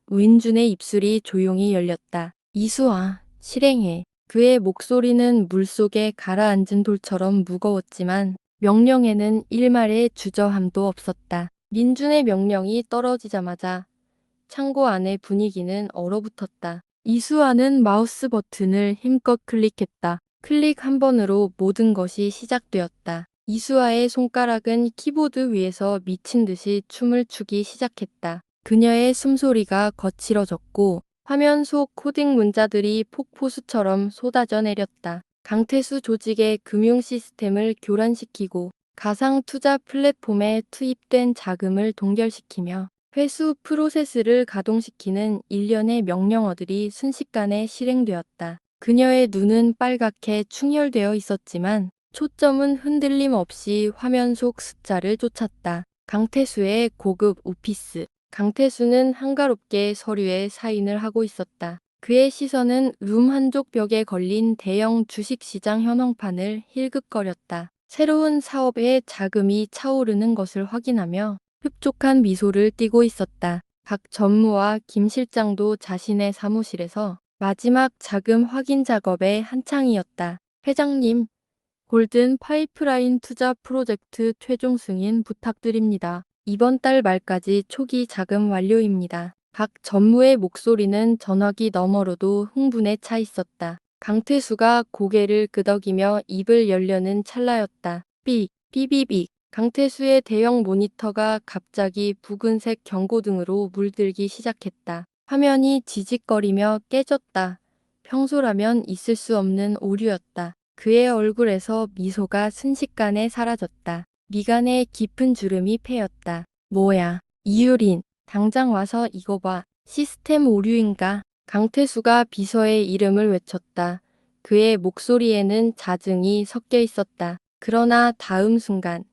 우인준의 입술이 조용히 열렸다. 이수아, 실행해. 그의 목소리는 물속에 가라앉은 돌처럼 무거웠지만 명령에는 일말의 주저함도 없었다. 민준의 명령이 떨어지자마자 창고 안의 분위기는 얼어붙었다. 이수아는 마우스 버튼을 힘껏 클릭했다. 클릭 한 번으로 모든 것이 시작되었다. 이수아의 손가락은 키보드 위에서 미친 듯이 춤을 추기 시작했다. 그녀의 숨소리가 거칠어졌고 화면 속 코딩 문자들이 폭포수처럼 쏟아져 내렸다. 강태수 조직의 금융 시스템을 교란시키고 가상 투자 플랫폼에 투입된 자금을 동결시키며 회수 프로세스를 가동시키는 일련의 명령어들이 순식간에 실행되었다. 그녀의 눈은 빨갛게 충혈되어 있었지만 초점은 흔들림 없이 화면 속 숫자를 쫓았다. 강태수의 고급 오피스. 강태수는 한가롭게 서류에 사인을 하고 있었다. 그의 시선은 룸 한쪽 벽에 걸린 대형 주식시장 현황판을 힐긋거렸다. 새로운 사업에 자금이 차오르는 것을 확인하며 흡족한 미소를 띠고 있었다. 박 전무와 김 실장도 자신의 사무실에서 마지막 자금 확인 작업에 한창이었다. 회장님, 골든 파이프라인 투자 프로젝트 최종 승인 부탁드립니다. 이번 달 말까지 초기 자금 완료입니다. 박 전무의 목소리는 전화기 너머로도 흥분에 차 있었다. 강태수가 고개를 끄덕이며 입을 열려는 찰나였다. 삐비빅. 강태수의 대형 모니터가 갑자기 붉은색 경고등으로 물들기 시작했다. 화면이 지직거리며 깨졌다. 평소라면 있을 수 없는 오류였다. 그의 얼굴에서 미소가 순식간에 사라졌다. 미간에 깊은 주름이 패였다. 뭐야, 이유린, 당장 와서 이거 봐. 시스템 오류인가? 강태수가 비서의 이름을 외쳤다. 그의 목소리에는 자증이 섞여 있었다. 그러나 다음 순간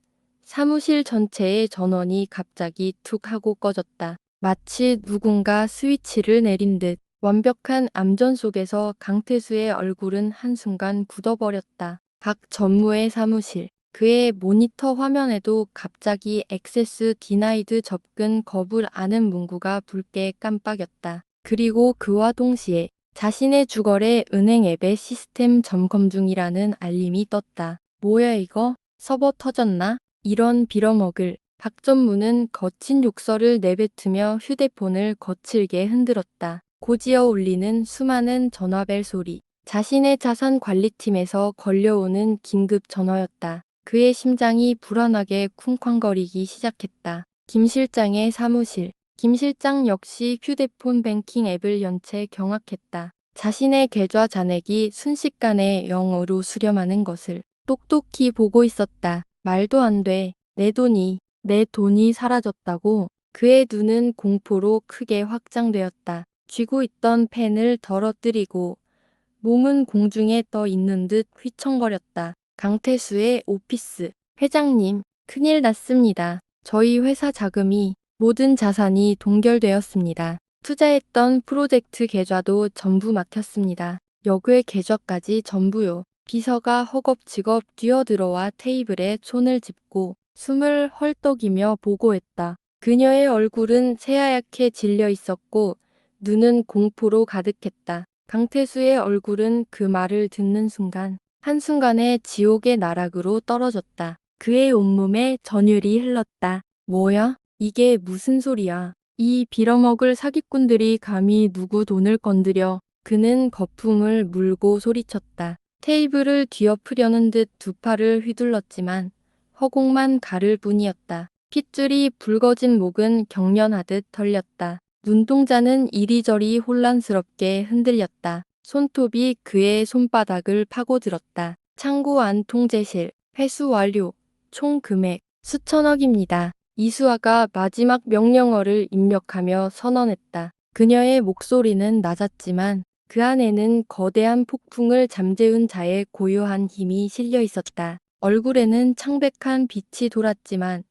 사무실 전체의 전원이 갑자기 툭 하고 꺼졌다. 마치 누군가 스위치를 내린 듯. 완벽한 암전 속에서 강태수의 얼굴은 한순간 굳어버렸다. 박 전무의 사무실. 그의 모니터 화면에도 갑자기 액세스 디나이드 접근 거부라는 문구가 붉게 깜빡였다. 그리고 그와 동시에 자신의 주거래 은행 앱의 시스템 점검 중이라는 알림이 떴다. 뭐야 이거? 서버 터졌나? 이런 빌어먹을. 박 전무는 거친 욕설을 내뱉으며 휴대폰을 거칠게 흔들었다. 고지어 울리는 수많은 전화벨 소리. 자신의 자산 관리팀에서 걸려오는 긴급 전화였다. 그의 심장이 불안하게 쿵쾅거리기 시작했다. 김 실장의 사무실. 김 실장 역시 휴대폰 뱅킹 앱을 연 채 경악했다. 자신의 계좌 잔액이 순식간에 0으로 수렴하는 것을 똑똑히 보고 있었다. 말도 안 돼. 내 돈이 사라졌다고. 그의 눈은 공포로 크게 확장되었다. 쥐고 있던 펜을 떨어뜨리고 몸은 공중에 떠 있는 듯 휘청거렸다. 강태수의 오피스. 회장님, 큰일 났습니다. 저희 회사 자금이 모든 자산이 동결되었습니다. 투자했던 프로젝트 계좌도 전부 막혔습니다. 여괴 계좌까지 전부요. 비서가 허겁지겁 뛰어들어와 테이블에 손을 짚고 숨을 헐떡이며 보고했다. 그녀의 얼굴은 새하얗게 질려 있었고 눈은 공포로 가득했다. 강태수의 얼굴은 그 말을 듣는 순간 한순간에 지옥의 나락으로 떨어졌다. 그의 온몸에 전율이 흘렀다. 뭐야? 이게 무슨 소리야? 이 빌어먹을 사기꾼들이 감히 누구 돈을 건드려. 그는 거품을 물고 소리쳤다. 테이블을 뒤엎으려는 듯 두 팔을 휘둘렀지만 허공만 가를 뿐이었다. 핏줄이 붉어진 목은 경련하듯 털렸다. 눈동자는 이리저리 혼란스럽게 흔들렸다. 손톱이 그의 손바닥을 파고들었다. 창고 안 통제실, 회수 완료, 총 금액 수천억입니다. 이수아가 마지막 명령어를 입력하며 선언했다. 그녀의 목소리는 낮았지만 그 안에는 거대한 폭풍을 잠재운 자의 고요한 힘이 실려 있었다. 얼굴에는 창백한 빛이 돌았지만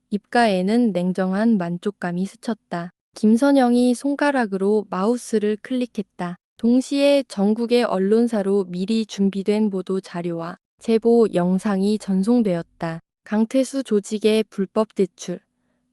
입가에는 냉정한 만족감이 스쳤다. 김선영이 손가락으로 마우스를 클릭했다. 동시에 전국의 언론사로 미리 준비된 보도 자료와 제보 영상이 전송되었다. 강태수 조직의 불법 대출,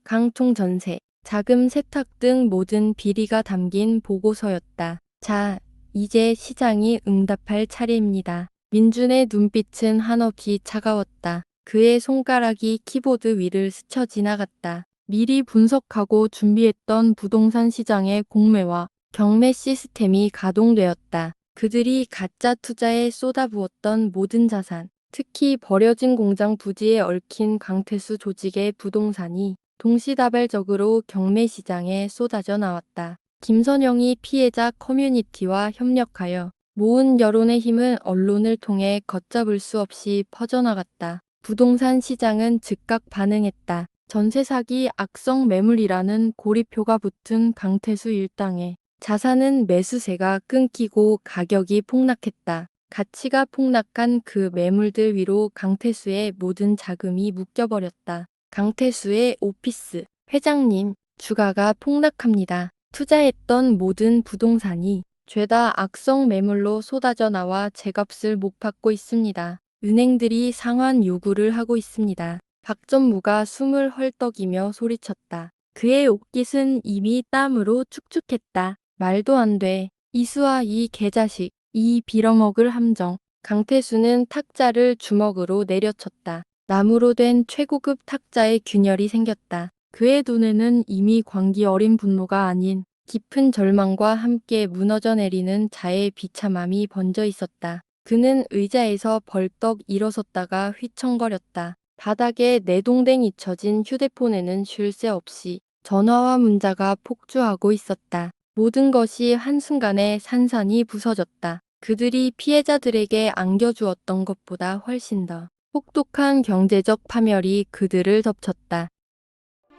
강통 전세, 자금 세탁 등 모든 비리가 담긴 보고서였다. 자, 이제 시장이 응답할 차례입니다. 민준의 눈빛은 한없이 차가웠다. 그의 손가락이 키보드 위를 스쳐 지나갔다. 미리 분석하고 준비했던 부동산 시장의 공매와 경매 시스템이 가동되었다. 그들이 가짜 투자에 쏟아부었던 모든 자산, 특히 버려진 공장 부지에 얽힌 강태수 조직의 부동산이 동시다발적으로 경매 시장에 쏟아져 나왔다. 김선영이 피해자 커뮤니티와 협력하여 모은 여론의 힘은 언론을 통해 걷잡을 수 없이 퍼져나갔다. 부동산 시장은 즉각 반응했다. 전세 사기 악성 매물이라는 고리표가 붙은 강태수 일당에 자산은 매수세가 끊기고 가격이 폭락했다. 가치가 폭락한 그 매물들 위로 강태수의 모든 자금이 묶여버렸다. 강태수의 오피스, 회장님, 주가가 폭락합니다. 투자했던 모든 부동산이 죄다 악성 매물로 쏟아져 나와 제값을 못 받고 있습니다. 은행들이 상환 요구를 하고 있습니다. 박 전무가 숨을 헐떡이며 소리쳤다. 그의 옷깃은 이미 땀으로 축축했다. 말도 안 돼. 이수아 이 개자식, 이 빌어먹을 함정. 강태수는 탁자를 주먹으로 내려쳤다. 나무로 된 최고급 탁자에 균열이 생겼다. 그의 눈에는 이미 광기 어린 분노가 아닌 깊은 절망과 함께 무너져 내리는 자의 비참함이 번져 있었다. 그는 의자에서 벌떡 일어섰다가 휘청거렸다. 바닥에 내동댕 잊혀진 휴대폰에는 쉴 새 없이 전화와 문자가 폭주하고 있었다. 모든 것이 한순간에 산산이 부서졌다. 그들이 피해자들에게 안겨주었던 것보다 훨씬 더 혹독한 경제적 파멸이 그들을 덮쳤다.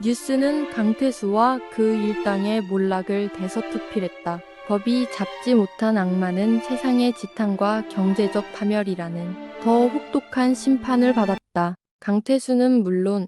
뉴스는 강태수와 그 일당의 몰락을 대서특필했다. 법이 잡지 못한 악마는 세상의 지탄과 경제적 파멸이라는 더 혹독한 심판을 받았다. 강태수는 물론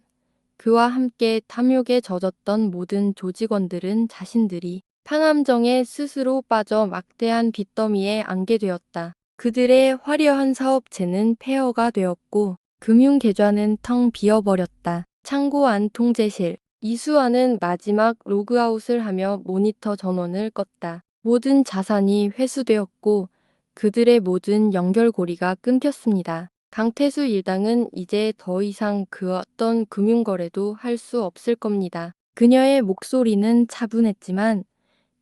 그와 함께 탐욕에 젖었던 모든 조직원들은 자신들이 판함정에 스스로 빠져 막대한 빚더미에 안게 되었다. 그들의 화려한 사업체는 폐허가 되었고 금융계좌는 텅 비어버렸다. 창고 안 통제실. 이수아는 마지막 로그아웃을 하며 모니터 전원을 껐다. 모든 자산이 회수되었고 그들의 모든 연결고리가 끊겼습니다. 강태수 일당은 이제 더 이상 그 어떤 금융거래도 할 수 없을 겁니다. 그녀의 목소리는 차분했지만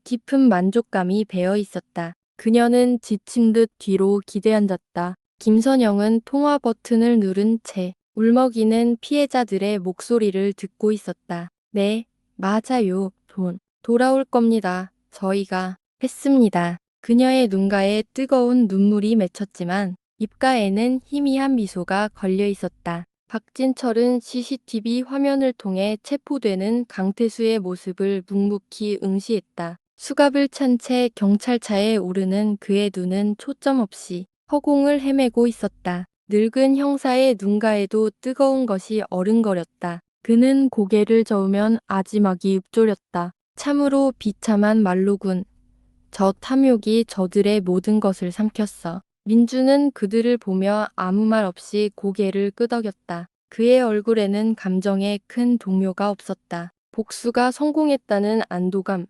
깊은 만족감이 배어 있었다. 그녀는 지친 듯 뒤로 기대앉았다. 김선영은 통화 버튼을 누른 채 울먹이는 피해자들의 목소리를 듣고 있었다. 네, 맞아요. 돈. 돌아올 겁니다. 저희가 했습니다. 그녀의 눈가에 뜨거운 눈물이 맺혔지만 입가에는 희미한 미소가 걸려 있었다. 박진철은 CCTV 화면을 통해 체포되는 강태수의 모습을 묵묵히 응시했다. 수갑을 찬 채 경찰차에 오르는 그의 눈은 초점 없이 허공을 헤매고 있었다. 늙은 형사의 눈가에도 뜨거운 것이 어른거렸다. 그는 고개를 저으면 아지막이 읊조렸다. 참으로 비참한 말로군. 저 탐욕이 저들의 모든 것을 삼켰어. 민주는 그들을 보며 아무 말 없이 고개를 끄덕였다. 그의 얼굴에는 감정의 큰 동요가 없었다. 복수가 성공했다는 안도감,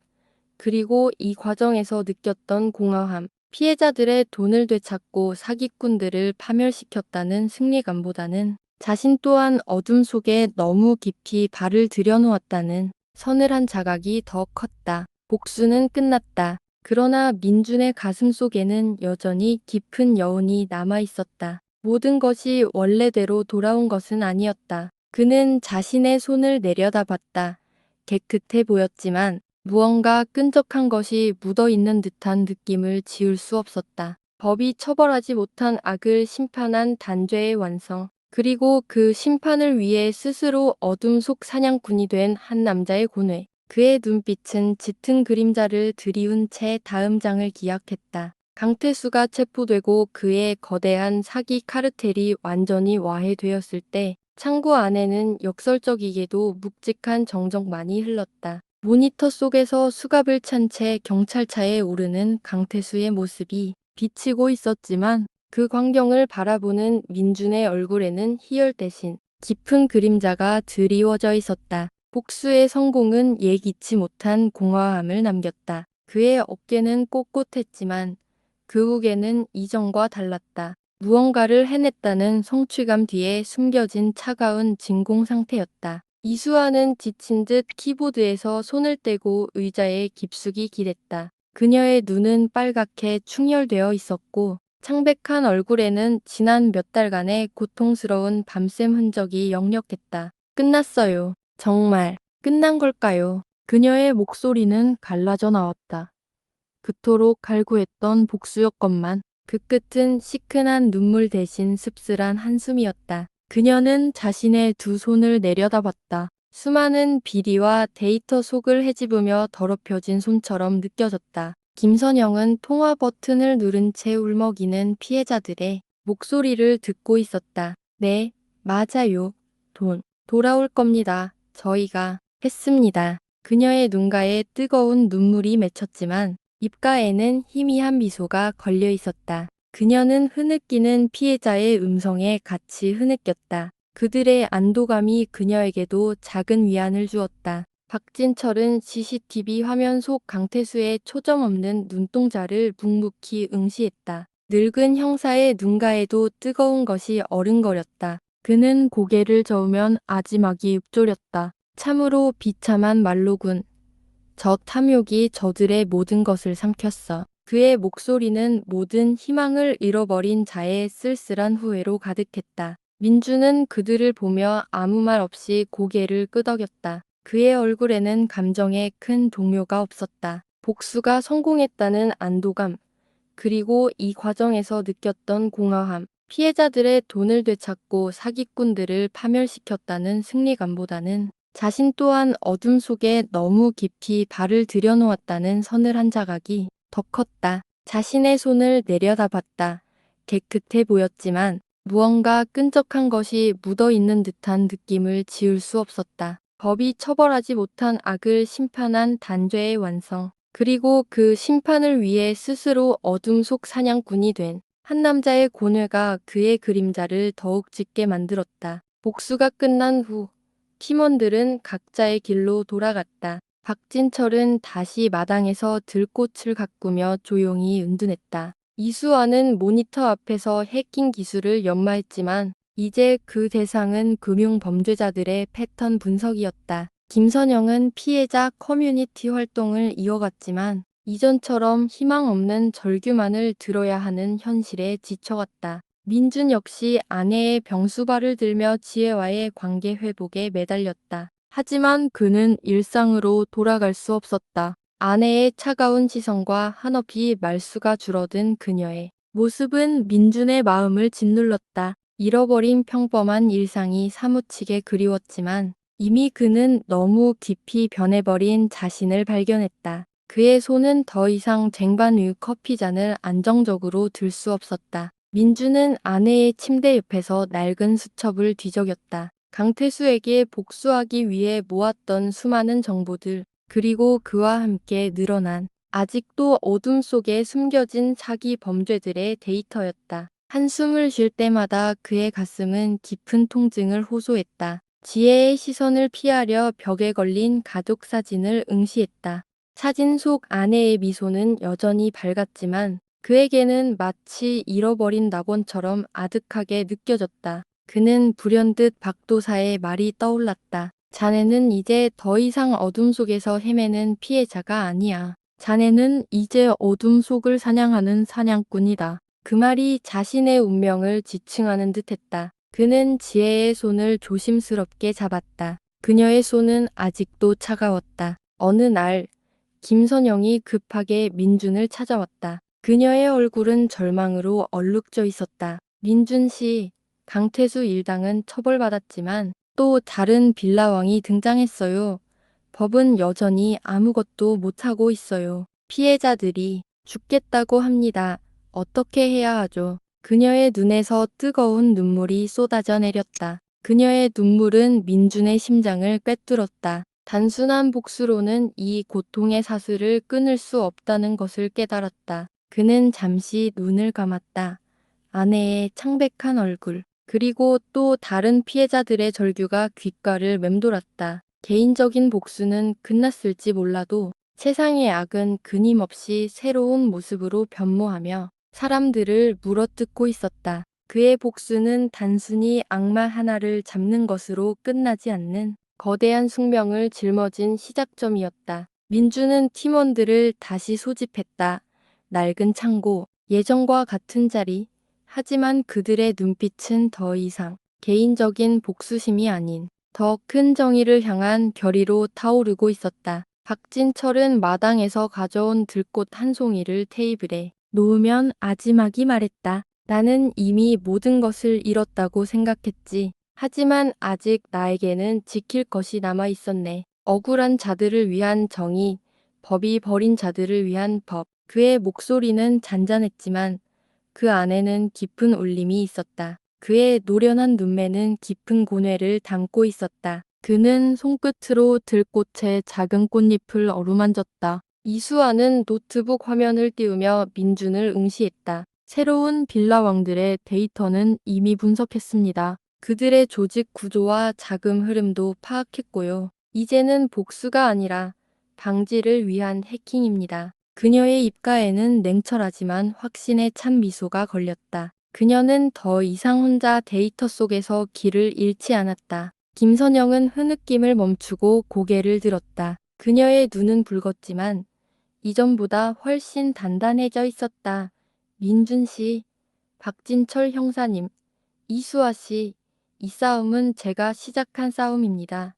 그리고 이 과정에서 느꼈던 공허함, 피해자들의 돈을 되찾고 사기꾼들을 파멸시켰다는 승리감보다는 자신 또한 어둠 속에 너무 깊이 발을 들여놓았다는 서늘한 자각이 더 컸다. 복수는 끝났다. 그러나 민준의 가슴 속에는 여전히 깊은 여운이 남아 있었다. 모든 것이 원래대로 돌아온 것은 아니었다. 그는 자신의 손을 내려다봤다. 깨끗해 보였지만 무언가 끈적한 것이 묻어있는 듯한 느낌을 지울 수 없었다. 법이 처벌하지 못한 악을 심판한 단죄의 완성. 그리고 그 심판을 위해 스스로 어둠 속 사냥꾼이 된 한 남자의 고뇌. 그의 눈빛은 짙은 그림자를 들이운 채 다음 장을 기약했다. 강태수가 체포되고 그의 거대한 사기 카르텔이 완전히 와해되었을 때 창구 안에는 역설적이게도 묵직한 정적만이 흘렀다. 모니터 속에서 수갑을 찬 채 경찰차에 오르는 강태수의 모습이 비치고 있었지만 그 광경을 바라보는 민준의 얼굴에는 희열 대신 깊은 그림자가 드리워져 있었다. 복수의 성공은 예기치 못한 공허함을 남겼다. 그의 어깨는 꼿꼿했지만 그 무게는 이전과 달랐다. 무언가를 해냈다는 성취감 뒤에 숨겨진 차가운 진공 상태였다. 이수아는 지친 듯 키보드에서 손을 떼고 의자에 깊숙이 기댔다. 그녀의 눈은 빨갛게 충혈되어 있었고 창백한 얼굴에는 지난 몇 달간의 고통스러운 밤샘 흔적이 역력했다. 끝났어요. 정말 끝난 걸까요? 그녀의 목소리는 갈라져 나왔다. 그토록 갈구했던 복수였건만 그 끝은 시큰한 눈물 대신 씁쓸한 한숨이었다. 그녀는 자신의 두 손을 내려다봤다. 수많은 비리와 데이터 속을 헤집으며 더럽혀진 손처럼 느껴졌다. 김선영은 통화 버튼을 누른 채 울먹이는 피해자들의 목소리를 듣고 있었다. 네, 맞아요. 돈, 돌아올 겁니다. 저희가 했습니다. 그녀의 눈가에 뜨거운 눈물이 맺혔지만 입가에는 희미한 미소가 걸려 있었다. 그녀는 흐느끼는 피해자의 음성에 같이 흐느꼈다. 그들의 안도감이 그녀에게도 작은 위안을 주었다. 박진철은 CCTV 화면 속 강태수의 초점 없는 눈동자를 묵묵히 응시했다. 늙은 형사의 눈가에도 뜨거운 것이 어른거렸다. 그는 고개를 저으면 아지막이 읊조렸다. 참으로 비참한 말로군. 저 탐욕이 저들의 모든 것을 삼켰어. 그의 목소리는 모든 희망을 잃어버린 자의 쓸쓸한 후회로 가득했다. 민주는 그들을 보며 아무 말 없이 고개를 끄덕였다. 그의 얼굴에는 감정의 큰 동요가 없었다. 복수가 성공했다는 안도감, 그리고 이 과정에서 느꼈던 공허함, 피해자들의 돈을 되찾고 사기꾼들을 파멸시켰다는 승리감보다는 자신 또한 어둠 속에 너무 깊이 발을 들여놓았다는 서늘한 자각이 더 컸다. 자신의 손을 내려다봤다. 깨끗해 보였지만 무언가 끈적한 것이 묻어있는 듯한 느낌을 지울 수 없었다. 법이 처벌하지 못한 악을 심판한 단죄의 완성. 그리고 그 심판을 위해 스스로 어둠 속 사냥꾼이 된 한 남자의 고뇌가 그의 그림자를 더욱 짙게 만들었다. 복수가 끝난 후 팀원들은 각자의 길로 돌아갔다. 박진철은 다시 마당에서 들꽃을 가꾸며 조용히 은둔했다. 이수아는 모니터 앞에서 해킹 기술을 연마했지만 이제 그 대상은 금융 범죄자들의 패턴 분석이었다. 김선영은 피해자 커뮤니티 활동을 이어갔지만 이전처럼 희망 없는 절규만을 들어야 하는 현실에 지쳐갔다. 민준 역시 아내의 병수발을 들며 지혜와의 관계 회복에 매달렸다. 하지만 그는 일상으로 돌아갈 수 없었다. 아내의 차가운 시선과 한없이 말수가 줄어든 그녀의 모습은 민준의 마음을 짓눌렀다. 잃어버린 평범한 일상이 사무치게 그리웠지만 이미 그는 너무 깊이 변해버린 자신을 발견했다. 그의 손은 더 이상 쟁반 위 커피잔을 안정적으로 들 수 없었다. 민주는 아내의 침대 옆에서 낡은 수첩을 뒤적였다. 강태수에게 복수하기 위해 모았던 수많은 정보들, 그리고 그와 함께 늘어난 아직도 어둠 속에 숨겨진 사기 범죄들의 데이터였다. 한숨을 쉴 때마다 그의 가슴은 깊은 통증을 호소했다. 지혜의 시선을 피하려 벽에 걸린 가족 사진을 응시했다. 사진 속 아내의 미소는 여전히 밝았지만 그에게는 마치 잃어버린 낙원처럼 아득하게 느껴졌다. 그는 불현듯 박도사의 말이 떠올랐다. 자네는 이제 더 이상 어둠 속에서 헤매는 피해자가 아니야. 자네는 이제 어둠 속을 사냥하는 사냥꾼이다. 그 말이 자신의 운명을 지칭하는 듯했다. 그는 지혜의 손을 조심스럽게 잡았다. 그녀의 손은 아직도 차가웠다. 어느 날 김선영이 급하게 민준을 찾아왔다. 그녀의 얼굴은 절망으로 얼룩져 있었다. 민준 씨, 강태수 일당은 처벌받았지만 또 다른 빌라왕이 등장했어요. 법은 여전히 아무것도 못하고 있어요. 피해자들이 죽겠다고 합니다. 어떻게 해야 하죠? 그녀의 눈에서 뜨거운 눈물이 쏟아져 내렸다. 그녀의 눈물은 민준의 심장을 꿰뚫었다. 단순한 복수로는 이 고통의 사슬을 끊을 수 없다는 것을 깨달았다. 그는 잠시 눈을 감았다. 아내의 창백한 얼굴, 그리고 또 다른 피해자들의 절규가 귓가를 맴돌았다. 개인적인 복수는 끝났을지 몰라도 세상의 악은 끊임없이 새로운 모습으로 변모하며 사람들을 물어뜯고 있었다. 그의 복수는 단순히 악마 하나를 잡는 것으로 끝나지 않는 거대한 숙명을 짊어진 시작점이었다. 민주는 팀원들을 다시 소집했다. 낡은 창고, 예전과 같은 자리, 하지만 그들의 눈빛은 더 이상 개인적인 복수심이 아닌 더 큰 정의를 향한 결의로 타오르고 있었다. 박진철은 마당에서 가져온 들꽃 한 송이를 테이블에 놓으면 아지막이 말했다. 나는 이미 모든 것을 잃었다고 생각했지. 하지만 아직 나에게는 지킬 것이 남아 있었네. 억울한 자들을 위한 정의, 법이 버린 자들을 위한 법. 그의 목소리는 잔잔했지만 그 안에는 깊은 울림이 있었다. 그의 노련한 눈매는 깊은 고뇌를 담고 있었다. 그는 손끝으로 들꽃의 작은 꽃잎을 어루만졌다. 이수아는 노트북 화면을 띄우며 민준을 응시했다. 새로운 빌라왕들의 데이터는 이미 분석했습니다. 그들의 조직 구조와 자금 흐름도 파악했고요. 이제는 복수가 아니라 방지를 위한 해킹입니다. 그녀의 입가에는 냉철하지만 확신에 찬 미소가 걸렸다. 그녀는 더 이상 혼자 데이터 속에서 길을 잃지 않았다. 김선영은 흐느낌을 멈추고 고개를 들었다. 그녀의 눈은 붉었지만 이전보다 훨씬 단단해져 있었다. 민준 씨, 박진철 형사님, 이수아 씨, 이 싸움은 제가 시작한 싸움입니다.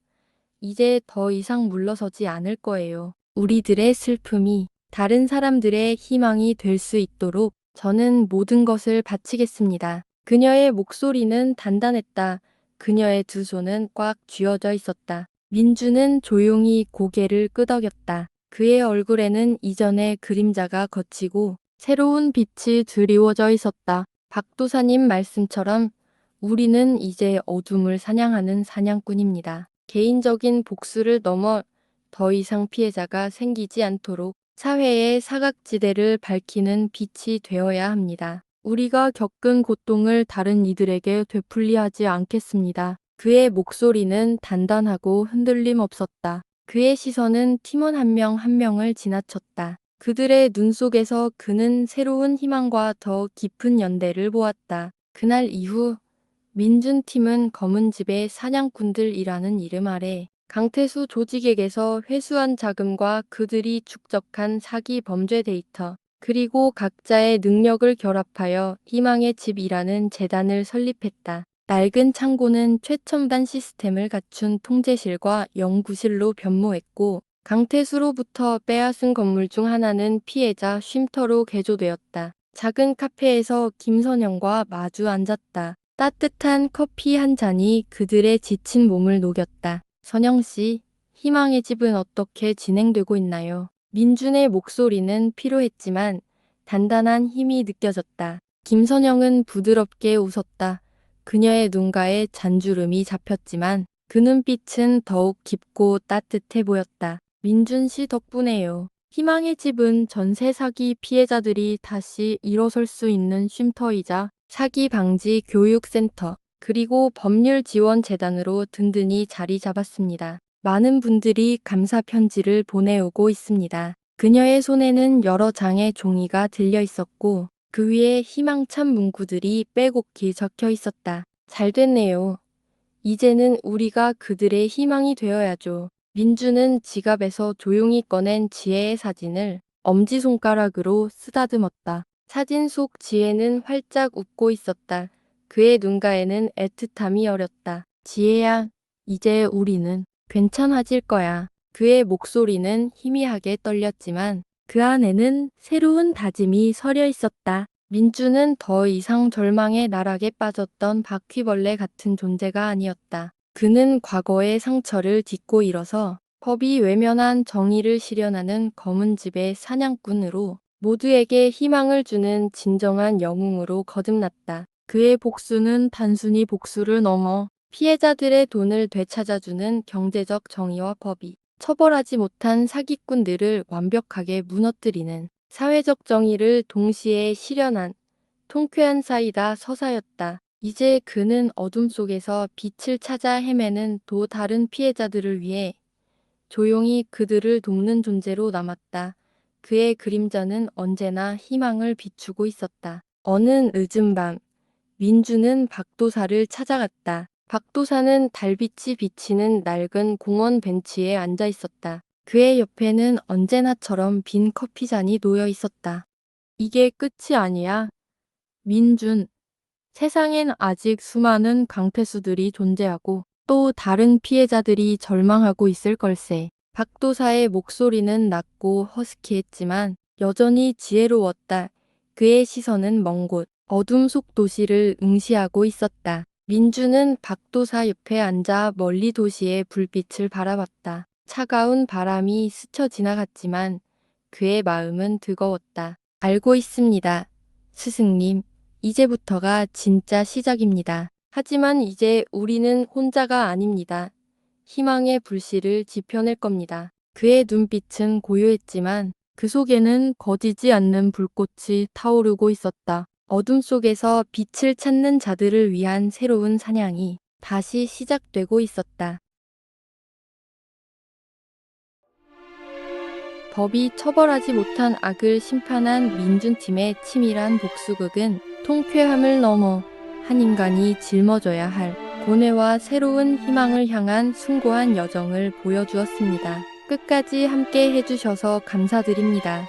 이제 더 이상 물러서지 않을 거예요. 우리들의 슬픔이 다른 사람들의 희망이 될 수 있도록 저는 모든 것을 바치겠습니다. 그녀의 목소리는 단단했다. 그녀의 두 손은 꽉 쥐어져 있었다. 민주는 조용히 고개를 끄덕였다. 그의 얼굴에는 이전의 그림자가 걷히고 새로운 빛이 드리워져 있었다. 박도사님 말씀처럼 우리는 이제 어둠을 사냥하는 사냥꾼입니다. 개인적인 복수를 넘어 더 이상 피해자가 생기지 않도록 사회의 사각지대를 밝히는 빛이 되어야 합니다. 우리가 겪은 고통을 다른 이들에게 되풀이하지 않겠습니다. 그의 목소리는 단단하고 흔들림 없었다. 그의 시선은 팀원 한 명 한 명을 지나쳤다. 그들의 눈 속에서 그는 새로운 희망과 더 깊은 연대를 보았다. 그날 이후 민준팀은 검은 집의 사냥꾼들이라는 이름 아래 강태수 조직에게서 회수한 자금과 그들이 축적한 사기 범죄 데이터, 그리고 각자의 능력을 결합하여 희망의 집이라는 재단을 설립했다. 낡은 창고는 최첨단 시스템을 갖춘 통제실과 연구실로 변모했고, 강태수로부터 빼앗은 건물 중 하나는 피해자 쉼터로 개조되었다. 작은 카페에서 김선영과 마주 앉았다. 따뜻한 커피 한 잔이 그들의 지친 몸을 녹였다. 선영 씨, 희망의 집은 어떻게 진행되고 있나요? 민준의 목소리는 피로했지만 단단한 힘이 느껴졌다. 김선영은 부드럽게 웃었다. 그녀의 눈가에 잔주름이 잡혔지만 그 눈빛은 더욱 깊고 따뜻해 보였다. 민준 씨 덕분에요. 희망의 집은 전세 사기 피해자들이 다시 일어설 수 있는 쉼터이자 사기 방지 교육센터, 그리고 법률 지원 재단으로 든든히 자리 잡았습니다. 많은 분들이 감사 편지를 보내오고 있습니다. 그녀의 손에는 여러 장의 종이가 들려 있었고 그 위에 희망찬 문구들이 빼곡히 적혀 있었다. 잘 됐네요. 이제는 우리가 그들의 희망이 되어야죠. 민주는 지갑에서 조용히 꺼낸 지혜의 사진을 엄지손가락으로 쓰다듬었다. 사진 속 지혜는 활짝 웃고 있었다. 그의 눈가에는 애틋함이 어렸다. 지혜야, 이제 우리는 괜찮아질 거야. 그의 목소리는 희미하게 떨렸지만 그 안에는 새로운 다짐이 서려 있었다. 민주는 더 이상 절망의 나락에 빠졌던 바퀴벌레 같은 존재가 아니었다. 그는 과거의 상처를 딛고 일어서 법이 외면한 정의를 실현하는 검은 집의 사냥꾼으로 모두에게 희망을 주는 진정한 영웅으로 거듭났다. 그의 복수는 단순히 복수를 넘어 피해자들의 돈을 되찾아주는 경제적 정의와 법이 처벌하지 못한 사기꾼들을 완벽하게 무너뜨리는 사회적 정의를 동시에 실현한 통쾌한 사이다 서사였다. 이제 그는 어둠 속에서 빛을 찾아 헤매는 또 다른 피해자들을 위해 조용히 그들을 돕는 존재로 남았다. 그의 그림자는 언제나 희망을 비추고 있었다. 어느 늦은 밤, 민주는 박도사를 찾아갔다. 박도사는 달빛이 비치는 낡은 공원 벤치에 앉아 있었다. 그의 옆에는 언제나처럼 빈 커피잔이 놓여 있었다. 이게 끝이 아니야, 민준. 세상엔 아직 수많은 강태수들이 존재하고 또 다른 피해자들이 절망하고 있을 걸세. 박도사의 목소리는 낮고 허스키했지만 여전히 지혜로웠다. 그의 시선은 먼 곳, 어둠 속 도시를 응시하고 있었다. 민주는 박도사 옆에 앉아 멀리 도시의 불빛을 바라봤다. 차가운 바람이 스쳐 지나갔지만 그의 마음은 뜨거웠다. 알고 있습니다, 스승님. 이제부터가 진짜 시작입니다. 하지만 이제 우리는 혼자가 아닙니다. 희망의 불씨를 지펴낼 겁니다. 그의 눈빛은 고요했지만 그 속에는 꺼지지 않는 불꽃이 타오르고 있었다. 어둠 속에서 빛을 찾는 자들을 위한 새로운 사냥이 다시 시작되고 있었다. 법이 처벌하지 못한 악을 심판한 민준팀의 치밀한 복수극은 통쾌함을 넘어 한 인간이 짊어져야 할 고뇌와 새로운 희망을 향한 숭고한 여정을 보여주었습니다. 끝까지 함께 해주셔서 감사드립니다.